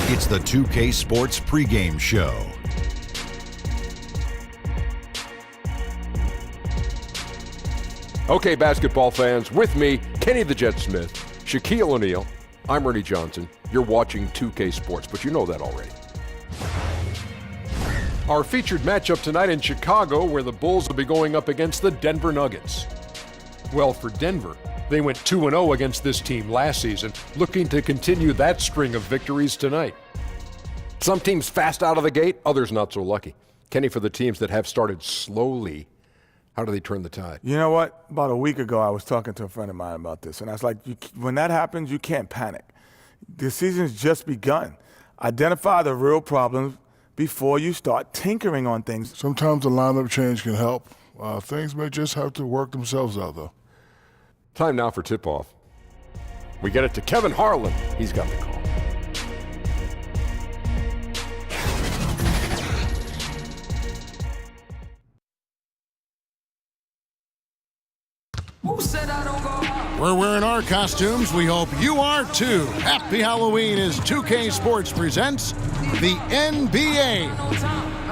It's the 2K Sports Pregame Show. Okay, basketball fans, with me, Kenny the Jet Smith, Shaquille O'Neal, I'm Ernie Johnson. You're watching 2K Sports, but you know that already. Our featured matchup tonight in Chicago, where the Bulls will be going up against the Denver Nuggets. Well, for Denver, they went 2-0 against this team last season, looking to continue that string of victories tonight. Some teams fast out of the gate, others not so lucky. Kenny, for the teams that have started slowly, how do they turn the tide? You know what? About a week ago, I was talking to a friend of mine about this, and I was like, when that happens, you can't panic. The season's just begun. Identify the real problems before you start tinkering on things. Sometimes a lineup change can help. Things may just have to work themselves out, though. Time now for tip-off. We get it to Kevin Harlan. He's got the call. We're wearing our costumes. We hope you are too. Happy Halloween as 2K Sports presents the NBA.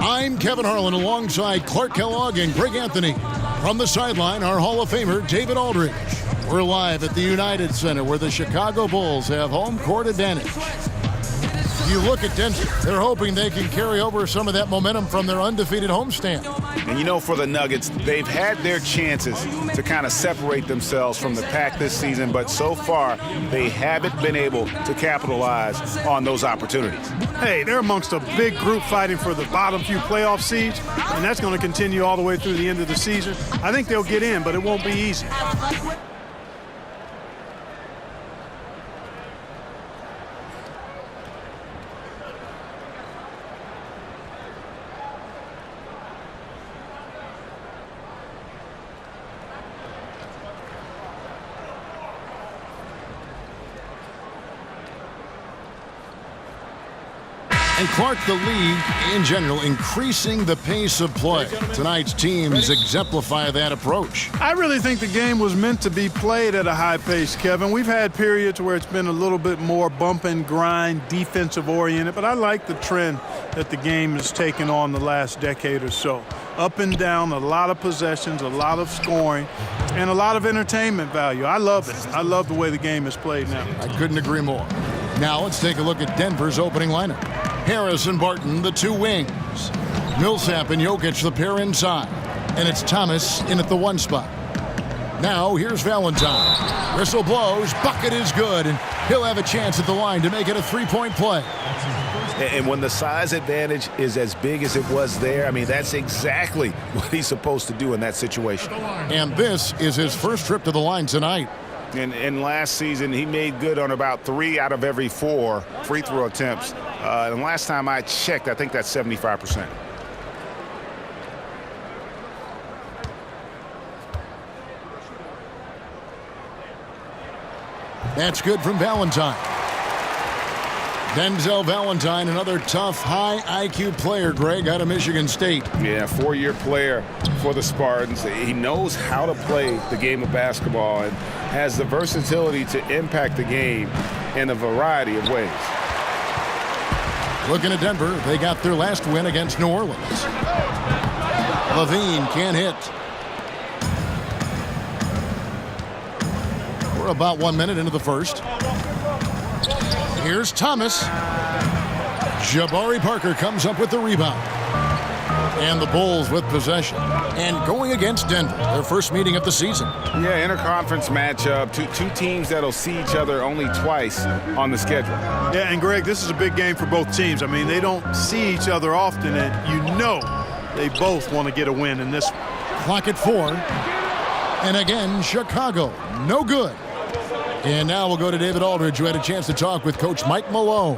I'm Kevin Harlan alongside Clark Kellogg and Greg Anthony. From the sideline, our Hall of Famer, David Aldridge. We're live at the United Center where the Chicago Bulls have home court advantage. You look at Denver, they're hoping they can carry over some of that momentum from their undefeated homestand. And you know, for the Nuggets, they've had their chances to kind of separate themselves from the pack this season, but so far they haven't been able to capitalize on those opportunities. Hey, they're amongst a big group fighting for the bottom few playoff seeds, and that's going to continue all the way through the end of the season. I think they'll get in, but it won't be easy. And Clark, the league in general, increasing the pace of play. Tonight's teams exemplify that approach. I really think the game was meant to be played at a high pace, Kevin. We've had periods where it's been a little bit more bump and grind, defensive oriented, but I like the trend that the game has taken on the last decade or so. Up and down, a lot of possessions, a lot of scoring, and a lot of entertainment value. I love it. I love the way the game is played now. I couldn't agree more. Now let's take a look at Denver's opening lineup. Harris and Barton, the two wings. Millsap and Jokic, the pair inside. And it's Thomas in at the one spot. Now here's Valentine. Whistle blows, bucket is good, and he'll have a chance at the line to make it a three-point play. And when the size advantage is as big as it was there, I mean, that's exactly what he's supposed to do in that situation. And this is his first trip to the line tonight. And last season, he made good on about 3 out of every 4 free throw attempts. And last time I checked, I think that's 75%. That's good from Valentine. Denzel Valentine, another tough, high IQ player, Greg, out of Michigan State. Yeah, 4-year player for the Spartans. He knows how to play the game of basketball and has the versatility to impact the game in a variety of ways. Looking at Denver, they got their last win against New Orleans. Levine can't hit. We're about 1 minute into the first. Here's Thomas. Jabari Parker comes up with the rebound. And the Bulls with possession. And going against Denver, their first meeting of the season. Yeah, interconference matchup. Two teams that'll see each other only twice on the schedule. Yeah, and Greg, this is a big game for both teams. I mean, they don't see each other often, and you know they both want to get a win in this one. Clock at 4. And again, Chicago, no good. And now we'll go to David Aldridge, who had a chance to talk with Coach Mike Malone.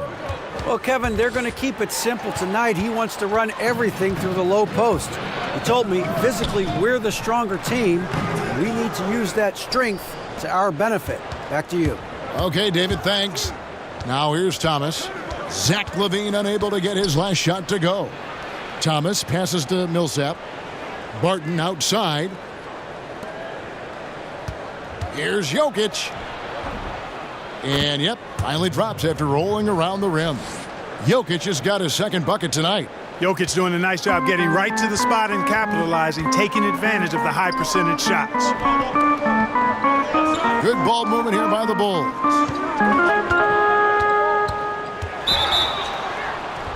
Well, Kevin, they're going to keep it simple tonight. He wants to run everything through the low post. He told me, physically, we're the stronger team. We need to use that strength to our benefit. Back to you. Okay, David, thanks. Now here's Thomas. Zach LaVine unable to get his last shot to go. Thomas passes to Millsap. Barton outside. Here's Jokic. And, yep, finally drops after rolling around the rim. Jokic has got his second bucket tonight. Jokic doing a nice job getting right to the spot and capitalizing, taking advantage of the high percentage shots. Good ball movement here by the Bulls.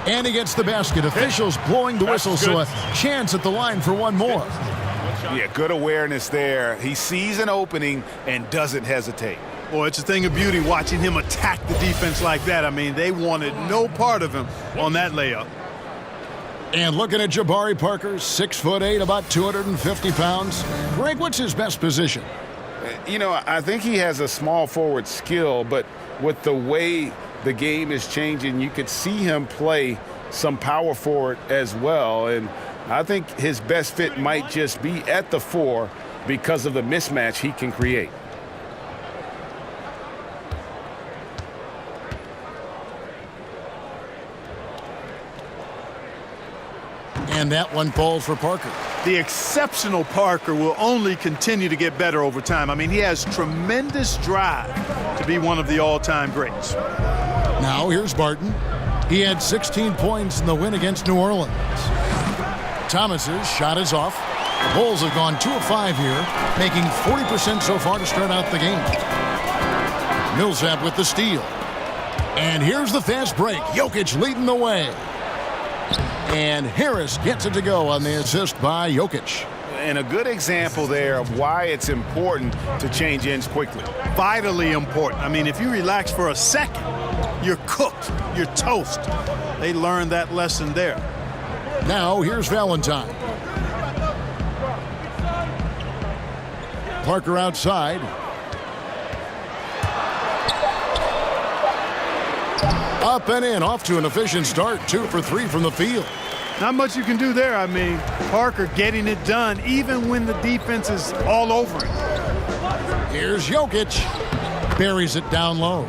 And he gets the basket. Officials blowing the whistle, so a chance at the line for one more. Yeah, good awareness there. He sees an opening and doesn't hesitate. Boy, it's a thing of beauty watching him attack the defense like that. I mean, they wanted no part of him on that layup. And looking at Jabari Parker, 6'8", about 250 pounds. Greg, what's his best position? You know, I think he has a small forward skill, but with the way the game is changing, you could see him play some power forward as well. And I think his best fit might just be at the 4 because of the mismatch he can create. And that one falls for Parker. The exceptional Parker will only continue to get better over time. I mean, he has tremendous drive to be one of the all-time greats. Now here's Barton. He had 16 points in the win against New Orleans. Thomas's shot is off. The Bulls have gone 2 of 5 here, making 40% so far to start out the game. Millsap with the steal. And here's the fast break. Jokic leading the way. And Harris gets it to go on the assist by Jokic. And a good example there of why it's important to change ends quickly. Vitally important. I mean, if you relax for a second, you're cooked. You're toast. They learned that lesson there. Now here's Valentine. Parker outside. Up and in, off to an efficient start. 2 for 3 from the field. Not much you can do there. I mean, Parker getting it done even when the defense is all over him. Here's Jokic. Buries it down low.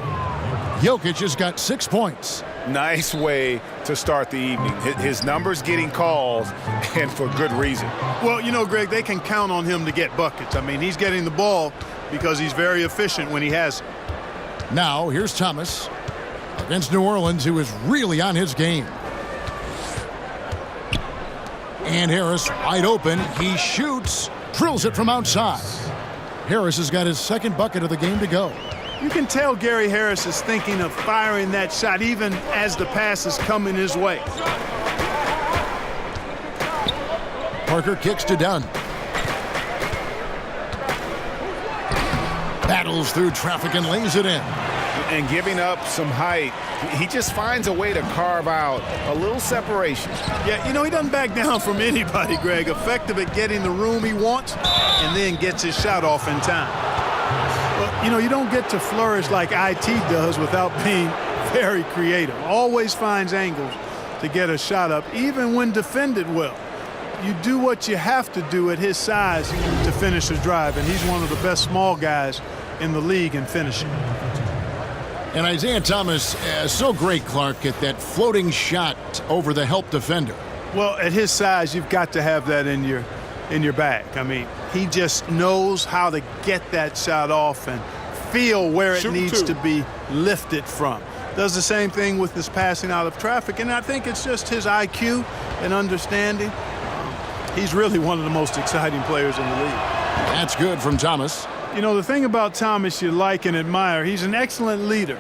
Jokic has got 6 points. Nice way to start the evening. His numbers getting calls, and for good reason. Well, you know, Greg, they can count on him to get buckets. I mean, he's getting the ball because he's very efficient when he has it. Now here's Thomas against New Orleans, who is really on his game. And Harris wide open. He shoots, drills it from outside. Harris has got his second bucket of the game to go. You can tell Gary Harris is thinking of firing that shot even as the pass is coming his way. Parker kicks to Dunn. Battles through traffic and lays it in. And giving up some height, he just finds a way to carve out a little separation. Yeah, you know, he doesn't back down from anybody, Greg. Effective at getting the room he wants and then gets his shot off in time. But, you know, you don't get to flourish like IT does without being very creative. Always finds angles to get a shot up, even when defended well. You do what you have to do at his size to finish a drive, and he's one of the best small guys in the league in finishing. And Isaiah Thomas, so great, Clark, at that floating shot over the help defender. Well, at his size, you've got to have that in your bag. I mean, he just knows how to get that shot off and feel where it needs to be lifted from. Does the same thing with his passing out of traffic, and I think it's just his IQ and understanding. He's really one of the most exciting players in the league. That's good from Thomas. You know, the thing about Thomas you like and admire, he's an excellent leader.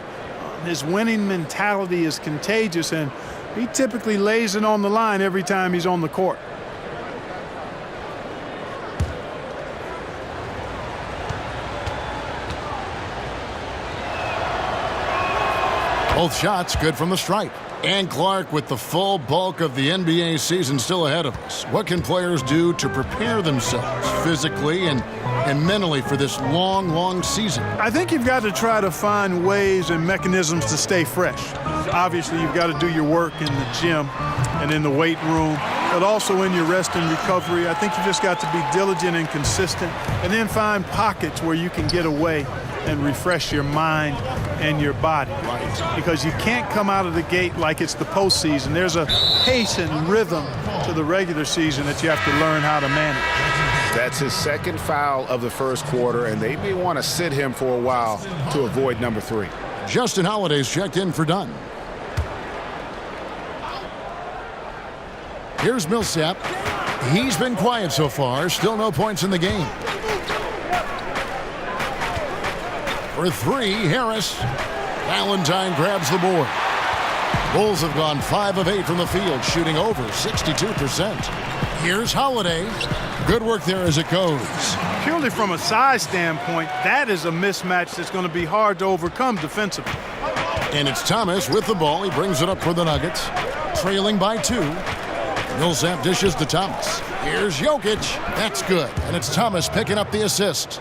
His winning mentality is contagious, and he typically lays it on the line every time he's on the court. Both shots good from the stripe. And Clark, with the full bulk of the NBA season still ahead of us, what can players do to prepare themselves physically and mentally for this long, long season? I think you've got to try to find ways and mechanisms to stay fresh. Obviously, you've got to do your work in the gym and in the weight room, but also in your rest and recovery. I think you just got to be diligent and consistent, and then find pockets where you can get away and refresh your mind and your body. Right. Because you can't come out of the gate like it's the postseason. There's a pace and rhythm to the regular season that you have to learn how to manage. That's his second foul of the first quarter, and they may want to sit him for a while to avoid number 3. Justin Holiday's checked in for Dunn. Here's Millsap. He's been quiet so far. Still no points in the game. For three, Harris. Valentine grabs the board. Bulls have gone 5 of 8 from the field, shooting over 62%. Here's Holiday. Good work there as it goes. Purely from a size standpoint, that is a mismatch that's going to be hard to overcome defensively. And it's Thomas with the ball. He brings it up for the Nuggets. Trailing by 2. Millsap dishes to Thomas. Here's Jokic. That's good. And it's Thomas picking up the assist.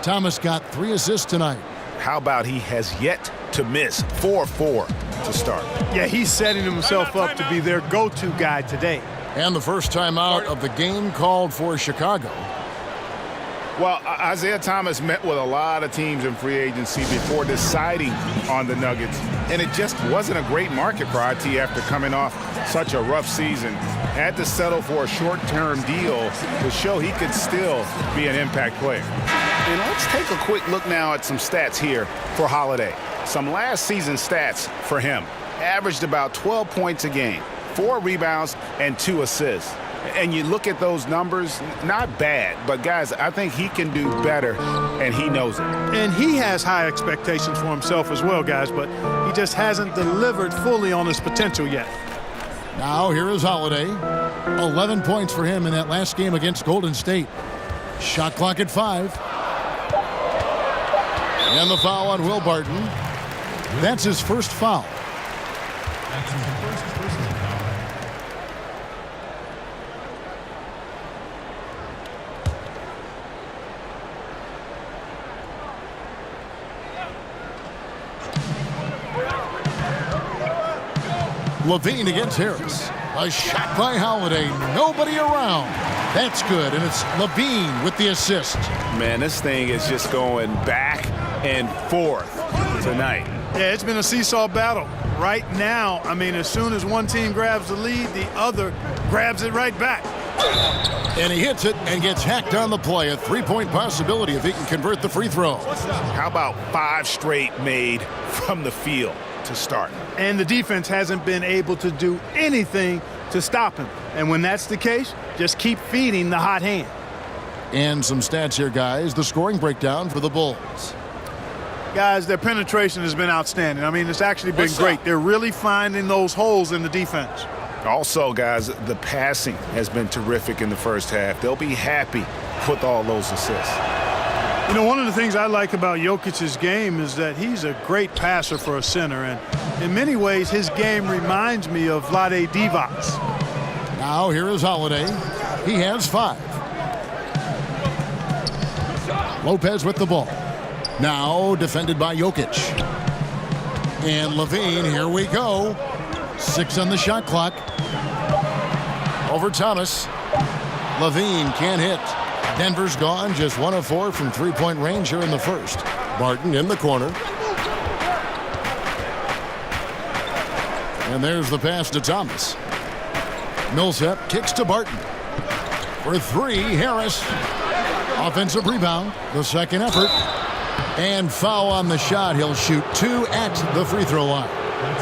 Thomas got 3 assists tonight. How about he has yet to miss 4-4 to start? Yeah, he's setting himself up to be their go-to guy today. And the first time out of the game called for Chicago. Well, Isaiah Thomas met with a lot of teams in free agency before deciding on the Nuggets, and it just wasn't a great market for IT after coming off such a rough season. Had to settle for a short-term deal to show he could still be an impact player. And let's take a quick look now at some stats here for Holiday. Some last season stats for him. Averaged about 12 points a game, 4 rebounds, and 2 assists. And you look at those numbers, not bad, but guys, I think he can do better, and he knows it. And he has high expectations for himself as well, guys, but he just hasn't delivered fully on his potential yet. Now here is Holiday. 11 points for him in that last game against Golden State. Shot clock at 5. And the foul on Will Barton. That's his first foul. Levine against Harris. A shot by Holiday. Nobody around. That's good, and it's Levine with the assist. Man, this thing is just going back and forth tonight. Yeah, it's been a seesaw battle. Right now, I mean, as soon as one team grabs the lead, the other grabs it right back. And he hits it and gets hacked on the play. A 3-point possibility if he can convert the free throw. How about 5 straight made from the field to start? And the defense hasn't been able to do anything to stop him. And when that's the case, just keep feeding the hot hand. And some stats here, guys. The scoring breakdown for the Bulls. Guys, their penetration has been outstanding. I mean, it's actually been great. They're really finding those holes in the defense. Also, guys, the passing has been terrific in the first half. They'll be happy with all those assists. You know, one of the things I like about Jokic's game is that he's a great passer for a center. And in many ways, his game reminds me of Vlade Divac. Now here is Holiday. He has 5. Lopez with the ball. Now defended by Jokic. And Levine, here we go. 6 on the shot clock. Over Thomas. Levine can't hit. Denver's gone, just 1 of 4 from 3-point range here in the first. Barton in the corner. And there's the pass to Thomas. Millsap kicks to Barton. For 3, Harris. Offensive rebound, the second effort. And foul on the shot. He'll shoot 2 at the free throw line.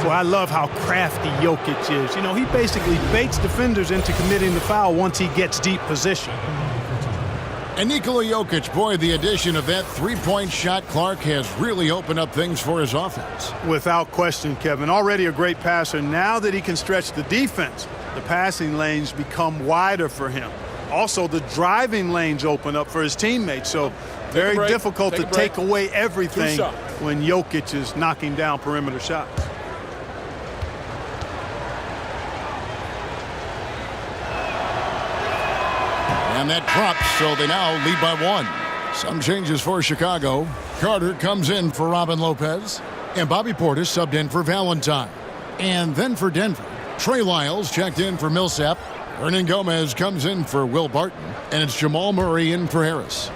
So I love how crafty Jokic is. You know, he basically baits defenders into committing the foul once he gets deep position. And Nikola Jokic, boy, the addition of that 3-point shot, Clark, has really opened up things for his offense. Without question, Kevin. Already a great passer. Now that he can stretch the defense, the passing lanes become wider for him. Also, the driving lanes open up for his teammates. So very difficult to take away everything when Jokic is knocking down perimeter shots. And that drops, so they now lead by 1. Some changes for Chicago. Carter comes in for Robin Lopez. And Bobby Portis subbed in for Valentine. And then for Denver, Trey Lyles checked in for Millsap. Hernan Gomez comes in for Will Barton. And it's Jamal Murray in for Harris.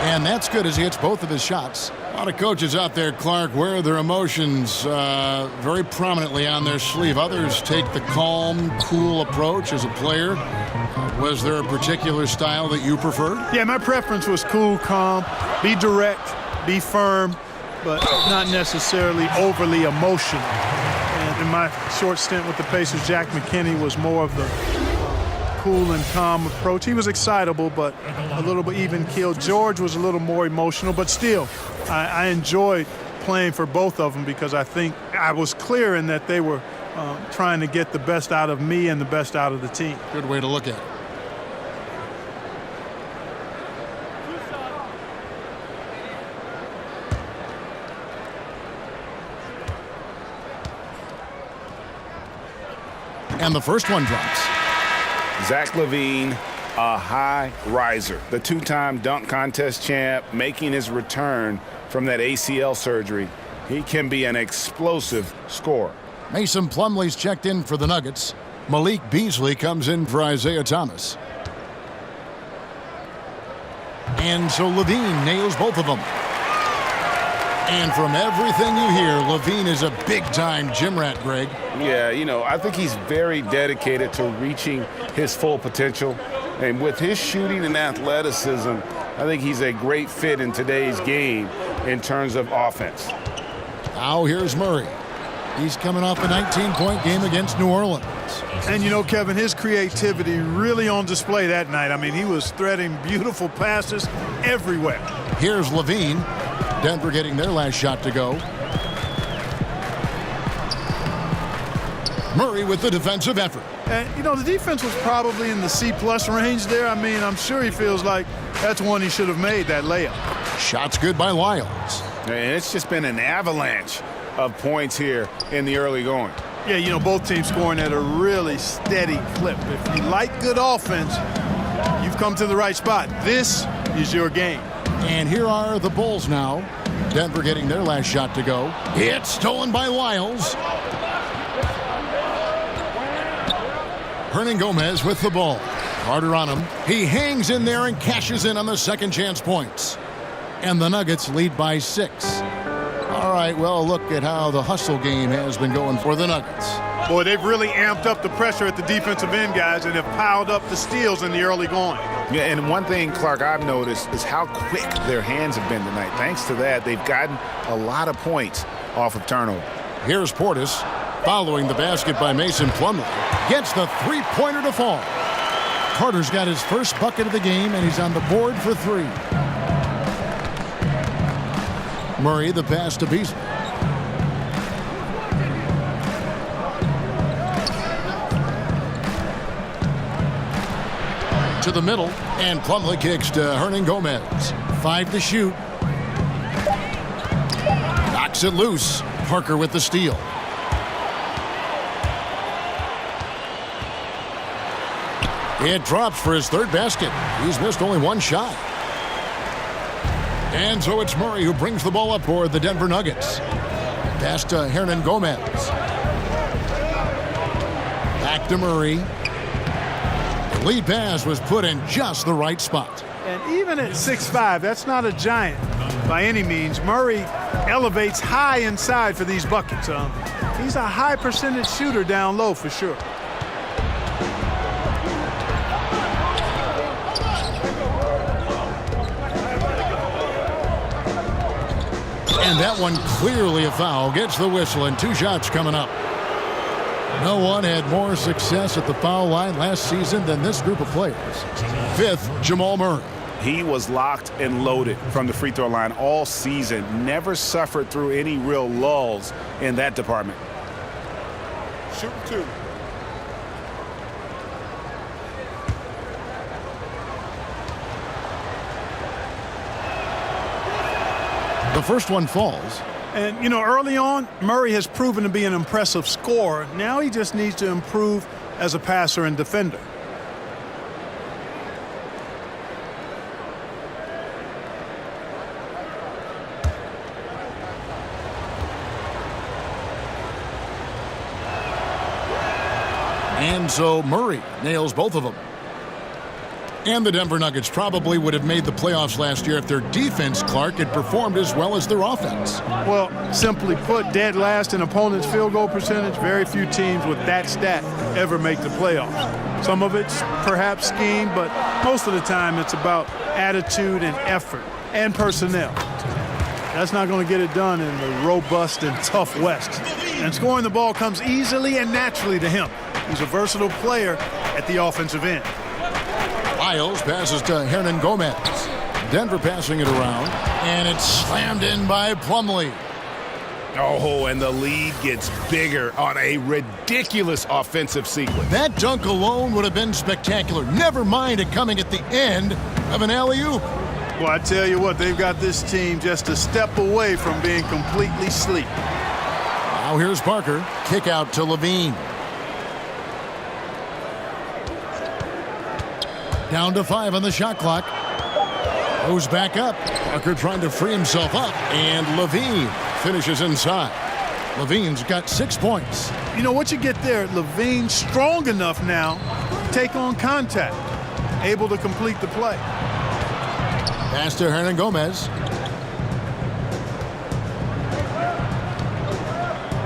And that's good as he hits both of his shots. A lot of coaches out there, Clark, wear their emotions very prominently on their sleeve. Others take the calm, cool approach as a player. Was there a particular style that you preferred? Yeah, my preference was cool, calm, be direct, be firm. but not necessarily overly emotional. And in my short stint with the Pacers, Jack McKinney was more of the cool and calm approach. He was excitable, but a little bit even-keeled. George was a little more emotional, but still, I enjoyed playing for both of them because I think I was clear in that they were trying to get the best out of me and the best out of the team. Good way to look at it. And the first one drops. Zach LaVine, a high riser, the two-time dunk contest champ, making his return from that ACL surgery. He can be an explosive scorer. Mason Plumlee's checked in for the Nuggets. Malik Beasley comes in for Isaiah Thomas. And so LaVine nails both of them. And from everything you hear, LaVine is a big-time gym rat, Greg. Yeah, you know, I think he's very dedicated to reaching his full potential. And with his shooting and athleticism, I think he's a great fit in today's game in terms of offense. Now here's Murray. He's coming off a 19-point game against New Orleans. And, you know, Kevin, his creativity really on display that night. I mean, he was threading beautiful passes everywhere. Here's LaVine. Denver getting their last shot to go. Murray with the defensive effort. And, you know, the defense was probably in the C-plus range there. I mean, I'm sure he feels like that's one he should have made, that layup. Shots good by Lyles. And it's just been an avalanche of points here in the early going. Yeah, you know, both teams scoring at a really steady clip. If you like good offense, you've come to the right spot. This is your game. And here are the Bulls now. Denver getting their last shot to go. It's stolen by Lyles. Hernan Gomez with the ball. Carter on him. He hangs in there and cashes in on the second chance points. And the Nuggets lead by 6. All right, well, look at how the hustle game has been going for the Nuggets. Boy, they've really amped up the pressure at the defensive end, guys, and have piled up the steals in the early going. Yeah, and one thing, Clark, I've noticed is how quick their hands have been tonight. Thanks to that, they've gotten a lot of points off of turnover. Here's Portis, following the basket by Mason Plumlee. Gets the three-pointer to fall. Carter's got his first bucket of the game, and he's on the board for 3. Murray, the pass to Beasley. To the middle, and Plumlee kicks to Hernan Gomez. 5 to shoot. Knocks it loose. Parker with the steal. It drops for his third basket. He's missed only one shot. And so it's Murray who brings the ball up for the Denver Nuggets. Pass to Hernan Gomez. Back to Murray. The lead pass was put in just the right spot. And even at 6'5", that's not a giant by any means. Murray elevates high inside for these buckets. He's a high percentage shooter down low for sure. And that one clearly a foul. Gets the whistle, and 2 shots coming up. No one had more success at the foul line last season than this group of players. 5th, Jamal Murray. He was locked and loaded from the free throw line all season. Never suffered through any real lulls in that department. Shoot 2. The first one falls. And, you know, early on, Murray has proven to be an impressive scorer. Now he just needs to improve as a passer and defender. And so Murray nails both of them. And the Denver Nuggets probably would have made the playoffs last year if their defense, Clark, had performed as well as their offense. Well, simply put, dead last in opponent's field goal percentage. Very few teams with that stat ever make the playoffs. Some of it's perhaps scheme, but most of the time it's about attitude and effort and personnel. That's not going to get it done in the robust and tough West. And scoring the ball comes easily and naturally to him. He's a versatile player at the offensive end. Lyles passes to Hernan Gomez. Denver passing it around, and it's slammed in by Plumlee. Oh, and the lead gets bigger on a ridiculous offensive sequence. That dunk alone would have been spectacular. Never mind it coming at the end of an alley-oop. Well, I tell you what, they've got this team just a step away from being completely asleep. Now here's Parker. Kick out to Levine. Down to 5 on the shot clock. Goes back up. Parker trying to free himself up. And Levine finishes inside. Levine's got 6 points. You know what you get there? Levine strong enough now to take on contact. Able to complete the play. Pass to Hernan Gomez.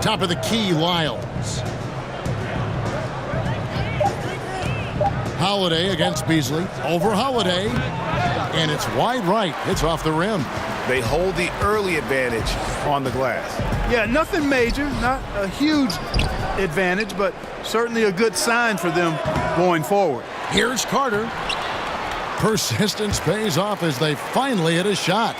Top of the key, Lyles. Holiday against Beasley. Over Holiday. And it's wide right. It's off the rim. They hold the early advantage on the glass. Yeah, nothing major. Not a huge advantage, but certainly a good sign for them going forward. Here's Carter. Persistence pays off as they finally hit a shot.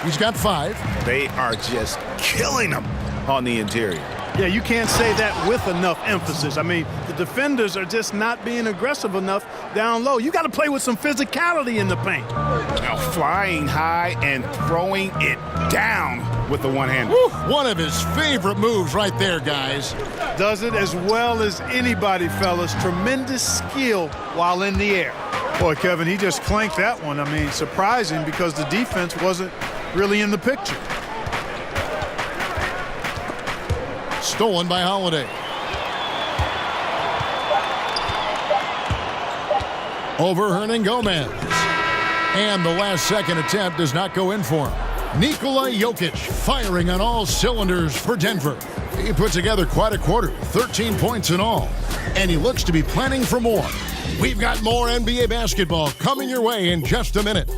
He's got 5. They are just killing them on the interior. Yeah, you can't say that with enough emphasis. I mean, the defenders are just not being aggressive enough down low. You got to play with some physicality in the paint. Now flying high and throwing it down with the one-hand. One of his favorite moves right there, guys. Does it as well as anybody, fellas. Tremendous skill while in the air. Boy, Kevin, he just clanked that one. I mean, surprising because the defense wasn't really in the picture. Stolen by Holiday. Over Hernan Gomez. And the last second attempt does not go in for him. Nikola Jokic firing on all cylinders for Denver. He put together quite a quarter, 13 points in all. And he looks to be planning for more. We've got more NBA basketball coming your way in just a minute.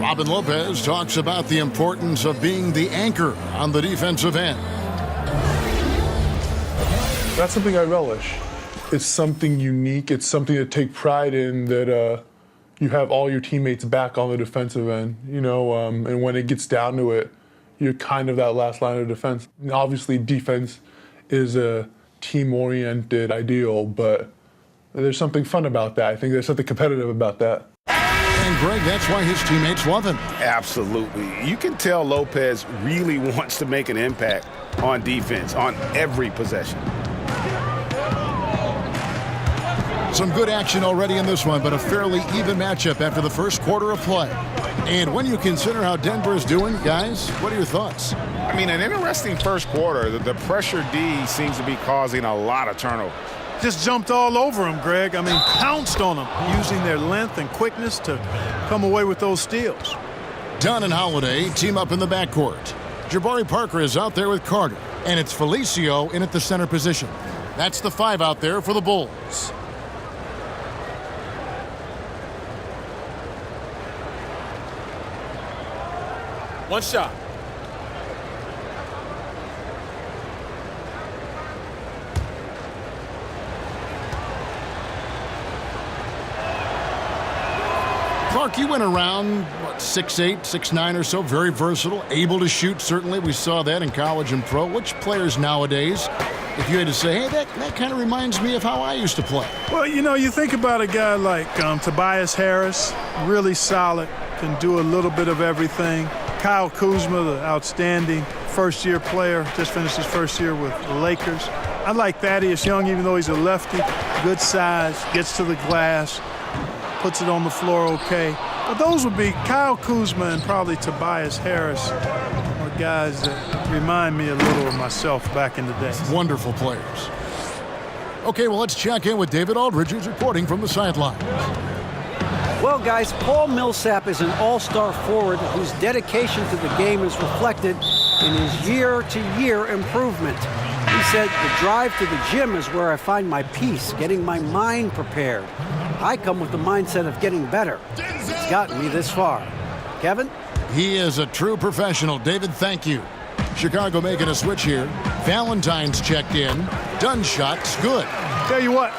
Robin Lopez talks about the importance of being the anchor on the defensive end. That's something I relish. It's something unique. It's something to take pride in, that you have all your teammates back on the defensive end, and when it gets down to it, you're kind of that last line of defense. And obviously, defense is a team-oriented ideal, but there's something fun about that. I think there's something competitive about that. And, Greg, that's why his teammates love him. Absolutely. You can tell Lopez really wants to make an impact on defense, on every possession. Some good action already in this one, but a fairly even matchup after the first quarter of play. And when you consider how Denver is doing, guys, what are your thoughts? I mean, an interesting first quarter. The pressure D seems to be causing a lot of turnover. Just jumped all over him, Greg. I mean, pounced on him, using their length and quickness to come away with those steals. Dunn and Holiday team up in the backcourt. Jabari Parker is out there with Carter, and it's Felicio in at the center position. That's the 5 out there for the Bulls. One shot. Clark, you went around, 6'8", 6'9" or so, very versatile, able to shoot, certainly. We saw that in college and pro. Which players nowadays, if you had to say, hey, that kind of reminds me of how I used to play? Well, you think about a guy like Tobias Harris, really solid, can do a little bit of everything. Kyle Kuzma, the outstanding first-year player, just finished his first year with the Lakers. I like Thaddeus Young, even though he's a lefty, good size, gets to the glass, puts it on the floor okay. But those would be Kyle Kuzma and probably Tobias Harris, are guys that remind me a little of myself back in the day. Wonderful players. Okay, well, let's check in with David Aldridge, who's reporting from the sideline. Well, guys, Paul Millsap is an all-star forward whose dedication to the game is reflected in his year-to-year improvement. He said, the drive to the gym is where I find my peace, getting my mind prepared. I come with the mindset of getting better. It's gotten me this far. Kevin? He is a true professional. David, thank you. Chicago making a switch here. Valentine's checked in. Dunn shot's good. Tell you what,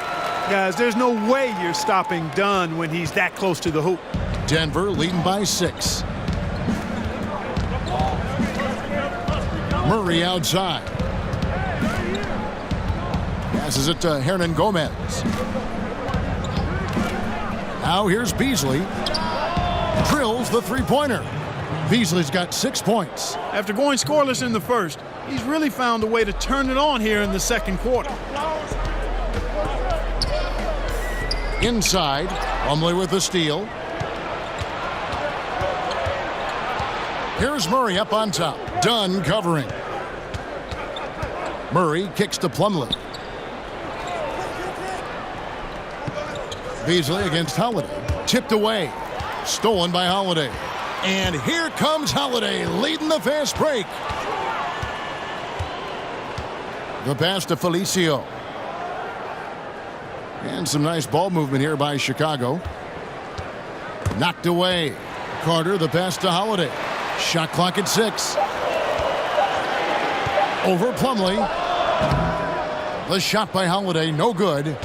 guys, there's no way you're stopping Dunn when he's that close to the hoop. Denver leading by 6. Murray outside. Passes it to Hernan Gomez. Now here's Beasley. Drills the three-pointer. Beasley's got 6 points. After going scoreless in the first, he's really found a way to turn it on here in the second quarter. Inside, Plumlee with the steal. Here's Murray up on top. Dunn covering. Murray kicks to Plumlee. Beasley against Holiday. Tipped away. Stolen by Holiday. And here comes Holiday leading the fast break. The pass to Felicio. And some nice ball movement here by Chicago. Knocked away. Carter, the pass to Holiday. Shot clock at 6. Over Plumlee. The shot by Holiday, no good.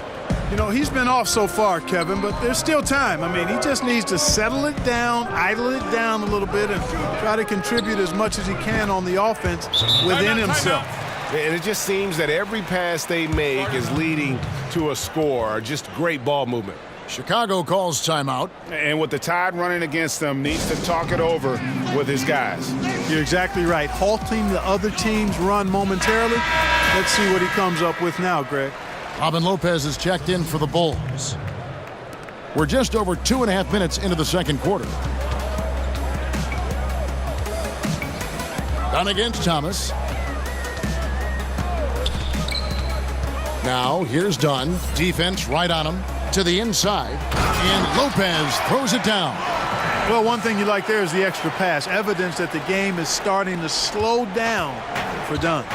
You know, he's been off so far, Kevin, but there's still time. I mean, he just needs to settle it down, idle it down a little bit, and try to contribute as much as he can on the offense within himself. And it just seems that every pass they make is leading to a score. Just great ball movement. Chicago calls timeout. And with the Tide running against them, needs to talk it over with his guys. You're exactly right. Halting the other team's run momentarily. Let's see what he comes up with now, Greg. Robin Lopez is checked in for the Bulls. We're just over 2.5 minutes into the second quarter. Dunn against Thomas. Now here's Dunn. Defense right on him. To the inside. And Lopez throws it down. Well, one thing you like there is the extra pass. Evidence that the game is starting to slow down for Dunn.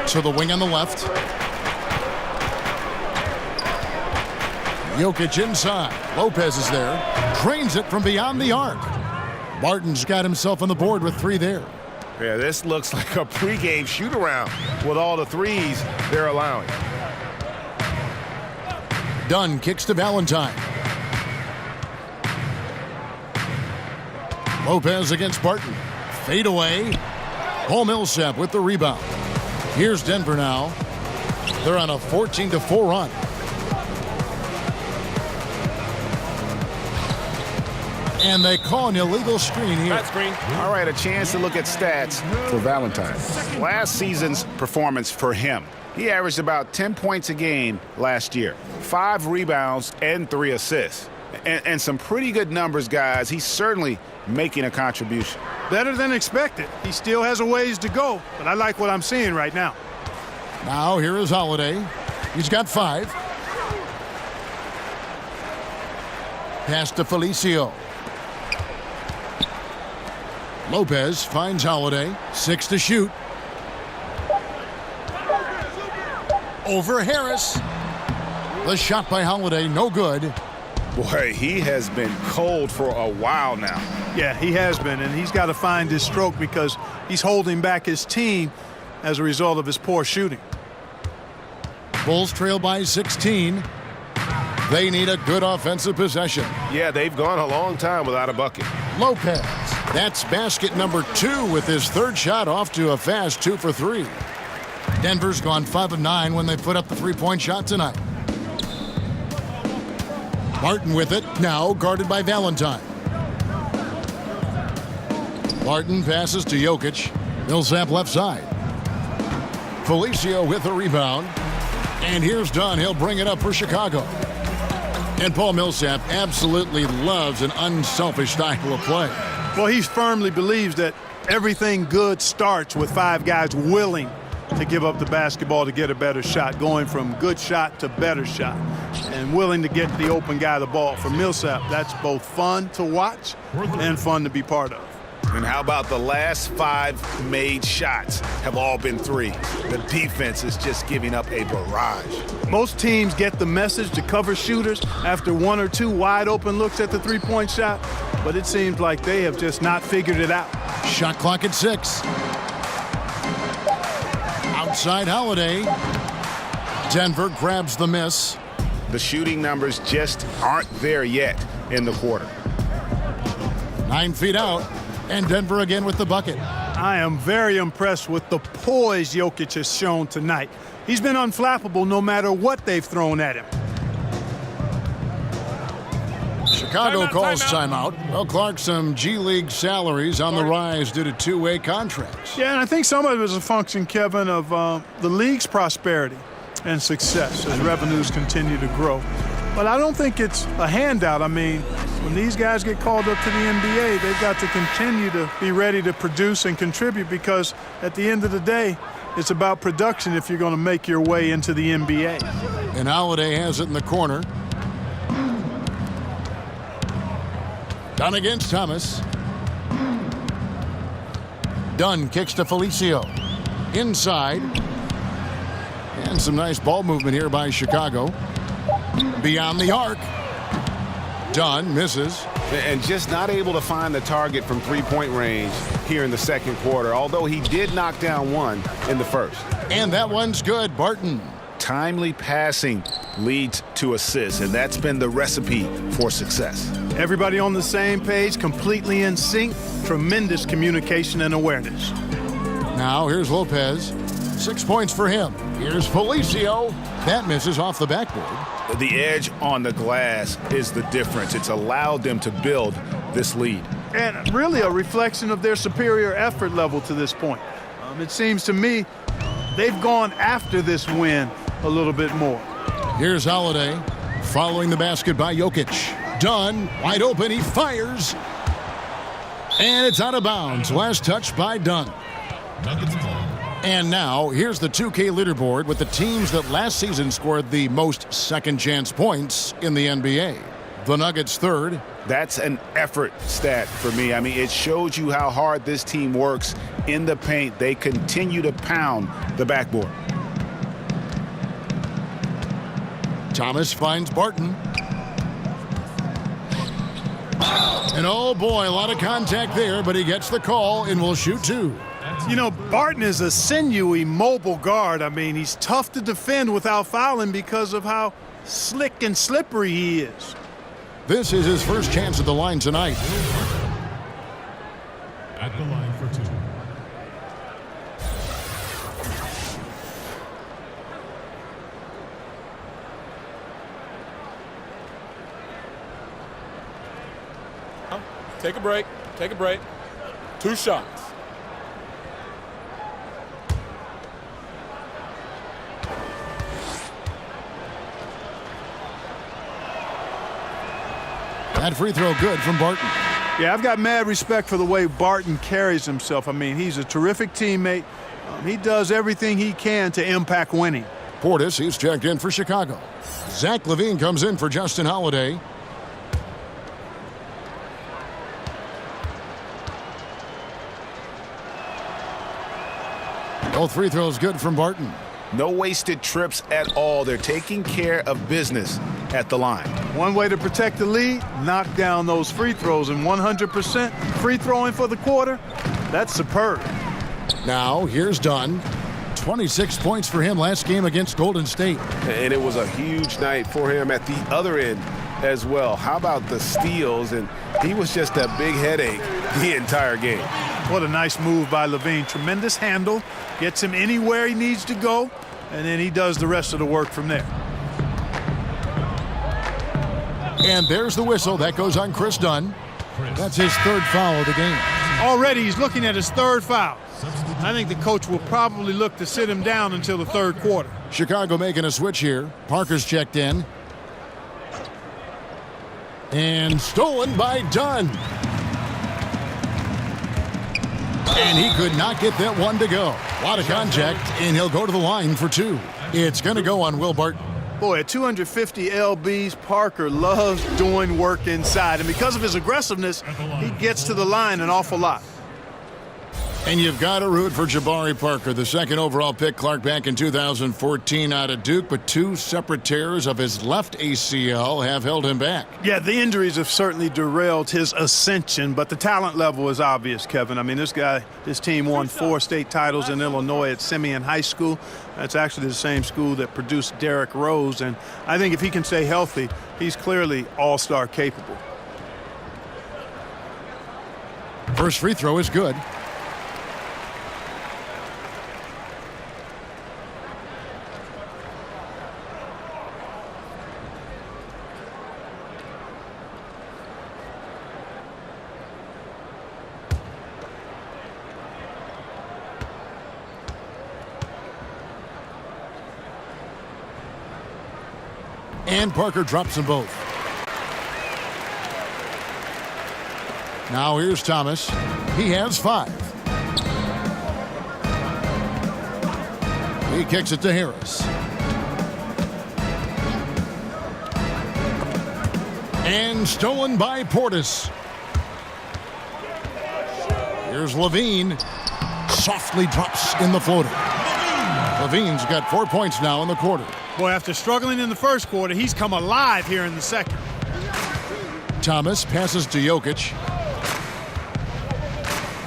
To the wing on the left. Jokic inside. Lopez is there. Drains it from beyond the arc. Martin's got himself on the board with 3 there. Yeah, this looks like a pregame shoot-around with all the threes they're allowing. Dunn kicks to Valentine. Lopez against Barton. Fade away. Paul Millsap with the rebound. Here's Denver now. They're on a 14-4 run. And they call an illegal screen here. Screen. All right, a chance to look at stats for Valentine. Last season's performance for him. He averaged about 10 points a game last year. 5 rebounds and 3 assists. And some pretty good numbers, guys. He's certainly making a contribution. Better than expected. He still has a ways to go, but I like what I'm seeing right now. Now here is Holiday. He's got 5. Pass to Felicio. Lopez finds Holiday. 6 to shoot. Over Harris. The shot by Holiday, no good. Boy, he has been cold for a while now. Yeah, he has been, and he's got to find his stroke because he's holding back his team as a result of his poor shooting. Bulls trail by 16. They need a good offensive possession. Yeah, they've gone a long time without a bucket. Lopez. That's basket number 2 with his 3rd shot off to a fast 2 for 3. Denver's gone 5 of 9 when they put up the 3-point shot tonight. Martin with it, now guarded by Valentine. Martin passes to Jokic. Millsap left side. Felicio with the rebound. And here's Dunn. He'll bring it up for Chicago. And Paul Millsap absolutely loves an unselfish style of play. Well, he firmly believes that everything good starts with 5 guys willing to give up the basketball to get a better shot, going from good shot to better shot, and willing to get the open guy the ball. For Millsap, that's both fun to watch and fun to be part of. And how about the last 5 made shots have all been 3? The defense is just giving up a barrage. Most teams get the message to cover shooters after 1 or 2 wide open looks at the three-point shot, but it seems like they have just not figured it out. Shot clock at 6. Outside Holiday. Denver grabs the miss. The shooting numbers just aren't there yet in the quarter. 9 feet out. And Denver again with the bucket. I am very impressed with the poise Jokic has shown tonight. He's been unflappable no matter what they've thrown at him. Chicago calls timeout. Well, Clark, some G League salaries on the rise due to 2-way contracts. Yeah, and I think some of it is a function, Kevin, of the league's prosperity and success as revenues continue to grow. But I don't think it's a handout. I mean, when these guys get called up to the NBA, they've got to continue to be ready to produce and contribute, because at the end of the day, it's about production if you're going to make your way into the NBA. And Holiday has it in the corner. Dunn against Thomas. Dunn kicks to Felicio. Inside. And some nice ball movement here by Chicago. Beyond the arc. Dunn misses. And just not able to find the target from three-point range here in the second quarter, although he did knock down one in the first. And that one's good. Barton. Timely passing leads to assists, and that's been the recipe for success. Everybody on the same page, completely in sync. Tremendous communication and awareness. Now here's Lopez. 6 points for him. Here's Felicio. That misses off the backboard. The edge on the glass is the difference. It's allowed them to build this lead. And really a reflection of their superior effort level to this point. It seems to me they've gone after this win a little bit more. Here's Holiday. Following the basket by Jokic. Dunn, wide open, he fires. And it's out of bounds. Last touch by Dunn. And now, here's the 2K leaderboard with the teams that last season scored the most second-chance points in the NBA. The Nuggets third. That's an effort stat for me. I mean, it shows you how hard this team works in the paint. They continue to pound the backboard. Thomas finds Barton. And oh boy, a lot of contact there, but he gets the call and will shoot 2. You know, Barton is a sinewy, mobile guard. I mean, he's tough to defend without fouling because of how slick and slippery he is. This is his first chance at the line tonight. At the line for 2. Take a break. Take a break. 2 shots. That free throw good from Barton. Yeah, I've got mad respect for the way Barton carries himself. I mean, he's a terrific teammate. He does everything he can to impact winning. Portis, he's checked in for Chicago. Zach LaVine comes in for Justin Holiday. Both free throws good from Barton. No wasted trips at all. They're taking care of business at the line. One way to protect the lead, knock down those free throws, and 100% free throwing for the quarter, that's superb. Now, here's Dunn. 26 points for him last game against Golden State. And it was a huge night for him at the other end as well. How about the steals? And he was just a big headache the entire game. What a nice move by LaVine. Tremendous handle. Gets him anywhere he needs to go, and then he does the rest of the work from there. And there's the whistle. That goes on Chris Dunn. That's his 3rd foul of the game. Already he's looking at his 3rd foul. I think the coach will probably look to sit him down until the 3rd quarter. Chicago making a switch here. Parker's checked in. And stolen by Dunn. And he could not get that one to go. A lot of contact, and he'll go to the line for 2. It's going to go on Will Barton. Boy, at 250 lbs, Parker loves doing work inside. And because of his aggressiveness, he gets to the line an awful lot. And you've got to root for Jabari Parker, the second overall pick, Clark, back in 2014 out of Duke, but 2 separate tears of his left ACL have held him back. Yeah, the injuries have certainly derailed his ascension, but the talent level is obvious, Kevin. I mean, this team won 4 state titles in Illinois at Simeon High School. That's actually the same school that produced Derrick Rose, and I think if he can stay healthy, he's clearly all-star capable. First free throw is good. And Parker drops them both. Now here's Thomas. He has 5. He kicks it to Harris. And stolen by Portis. Here's Levine. Softly drops in the floater. Levine's got 4 points now in the quarter. Boy, after struggling in the first quarter, he's come alive here in the second. Thomas passes to Jokic.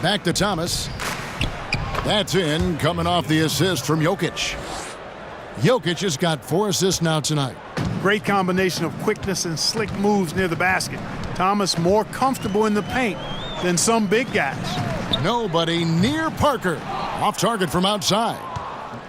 Back to Thomas. That's in, coming off the assist from Jokic. Jokic has got 4 assists now tonight. Great combination of quickness and slick moves near the basket. Thomas more comfortable in the paint than some big guys. Nobody near Parker. Off target from outside.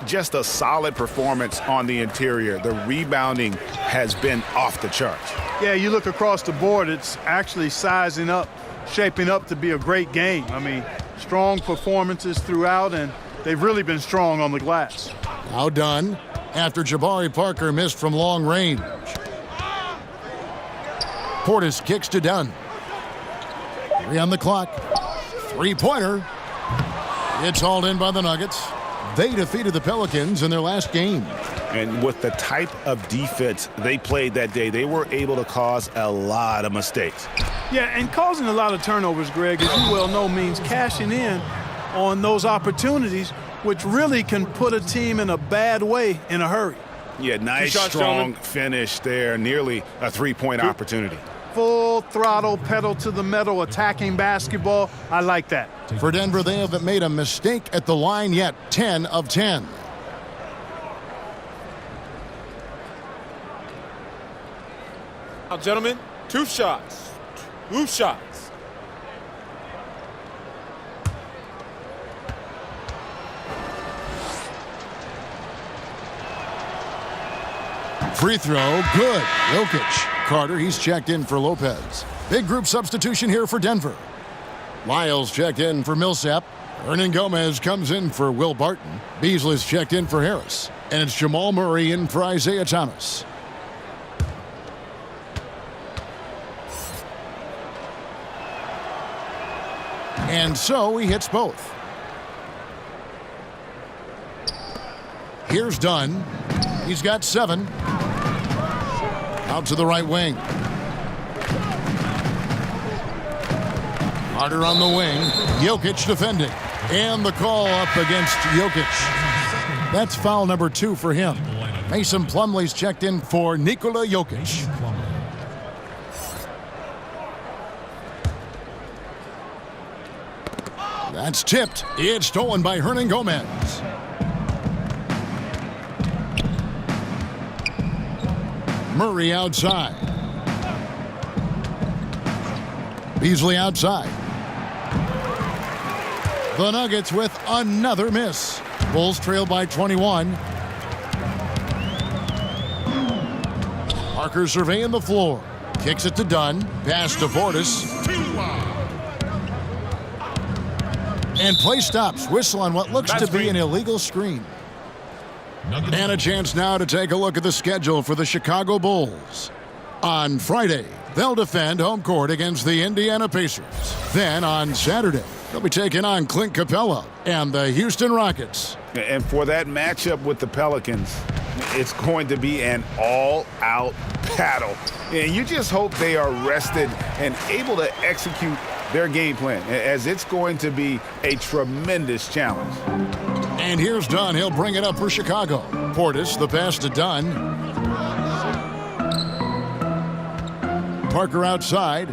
Just a solid performance on the interior. The rebounding has been off the charts. Yeah, you look across the board, it's actually sizing up, shaping up to be a great game. I mean, strong performances throughout, and they've really been strong on the glass. Now done after Jabari Parker missed from long range. Portis kicks to Dunn. 3 on the clock. 3-pointer. It's hauled in by the Nuggets. They defeated the Pelicans in their last game. And with the type of defense they played that day, they were able to cause a lot of mistakes. Yeah, and causing a lot of turnovers, Greg, as you well know, means cashing in on those opportunities, which really can put a team in a bad way in a hurry. Yeah, nice, strong finish there. Nearly a 3-point opportunity. Full throttle, pedal to the metal, attacking basketball. I like that. For Denver, they haven't made a mistake at the line yet. 10 of 10. Now, gentlemen, 2 shots. 2 shots. Free throw, good. Jokic. Carter, he's checked in for Lopez. Big group substitution here for Denver. Lyles checked in for Millsap. Hernan Gomez comes in for Will Barton. Beasley's checked in for Harris. And it's Jamal Murray in for Isaiah Thomas. And so he hits both. Here's Dunn. He's got 7. Out to the right wing. Carter on the wing. Jokic defending. And the call up against Jokic. That's foul number 2 for him. Mason Plumlee's checked in for Nikola Jokic. That's tipped. It's stolen by Hernan Gomez. Murray outside. Beasley outside. The Nuggets with another miss. Bulls trail by 21. Parker surveying the floor. Kicks it to Dunn. Pass to Portis. And play stops. Whistle on what looks to be an illegal screen. And a chance now to take a look at the schedule for the Chicago Bulls. On Friday, they'll defend home court against the Indiana Pacers. Then on Saturday, They'll be taking on Clint Capella and the Houston Rockets. And for that matchup with the Pelicans, it's going to be an all-out battle. And you just hope they are rested and able to execute their game plan, as it's going to be a tremendous challenge. And here's Dunn. He'll bring it up for Chicago. Portis, the pass to Dunn. Parker outside.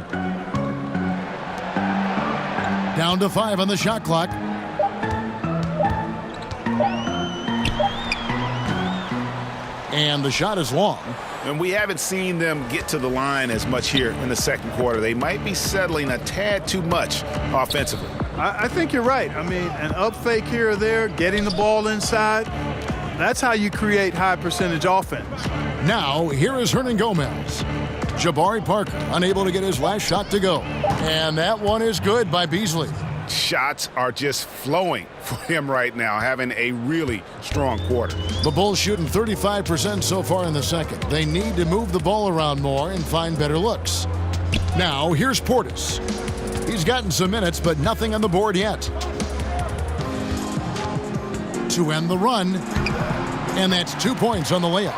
Down to 5 on the shot clock. And the shot is long. And we haven't seen them get to the line as much here in the second quarter. They might be settling a tad too much offensively. I think you're right. I mean, an up fake here or there, getting the ball inside, that's how you create high percentage offense. Now, here is Hernan Gomez. Jabari Parker unable to get his last shot to go. And that one is good by Beasley. Shots are just flowing for him right now, having a really strong quarter. The Bulls shooting 35% so far in the second. They need to move the ball around more and find better looks. Now, here's Portis. He's gotten some minutes, but nothing on the board yet. To end the run, and that's 2 points on the layup.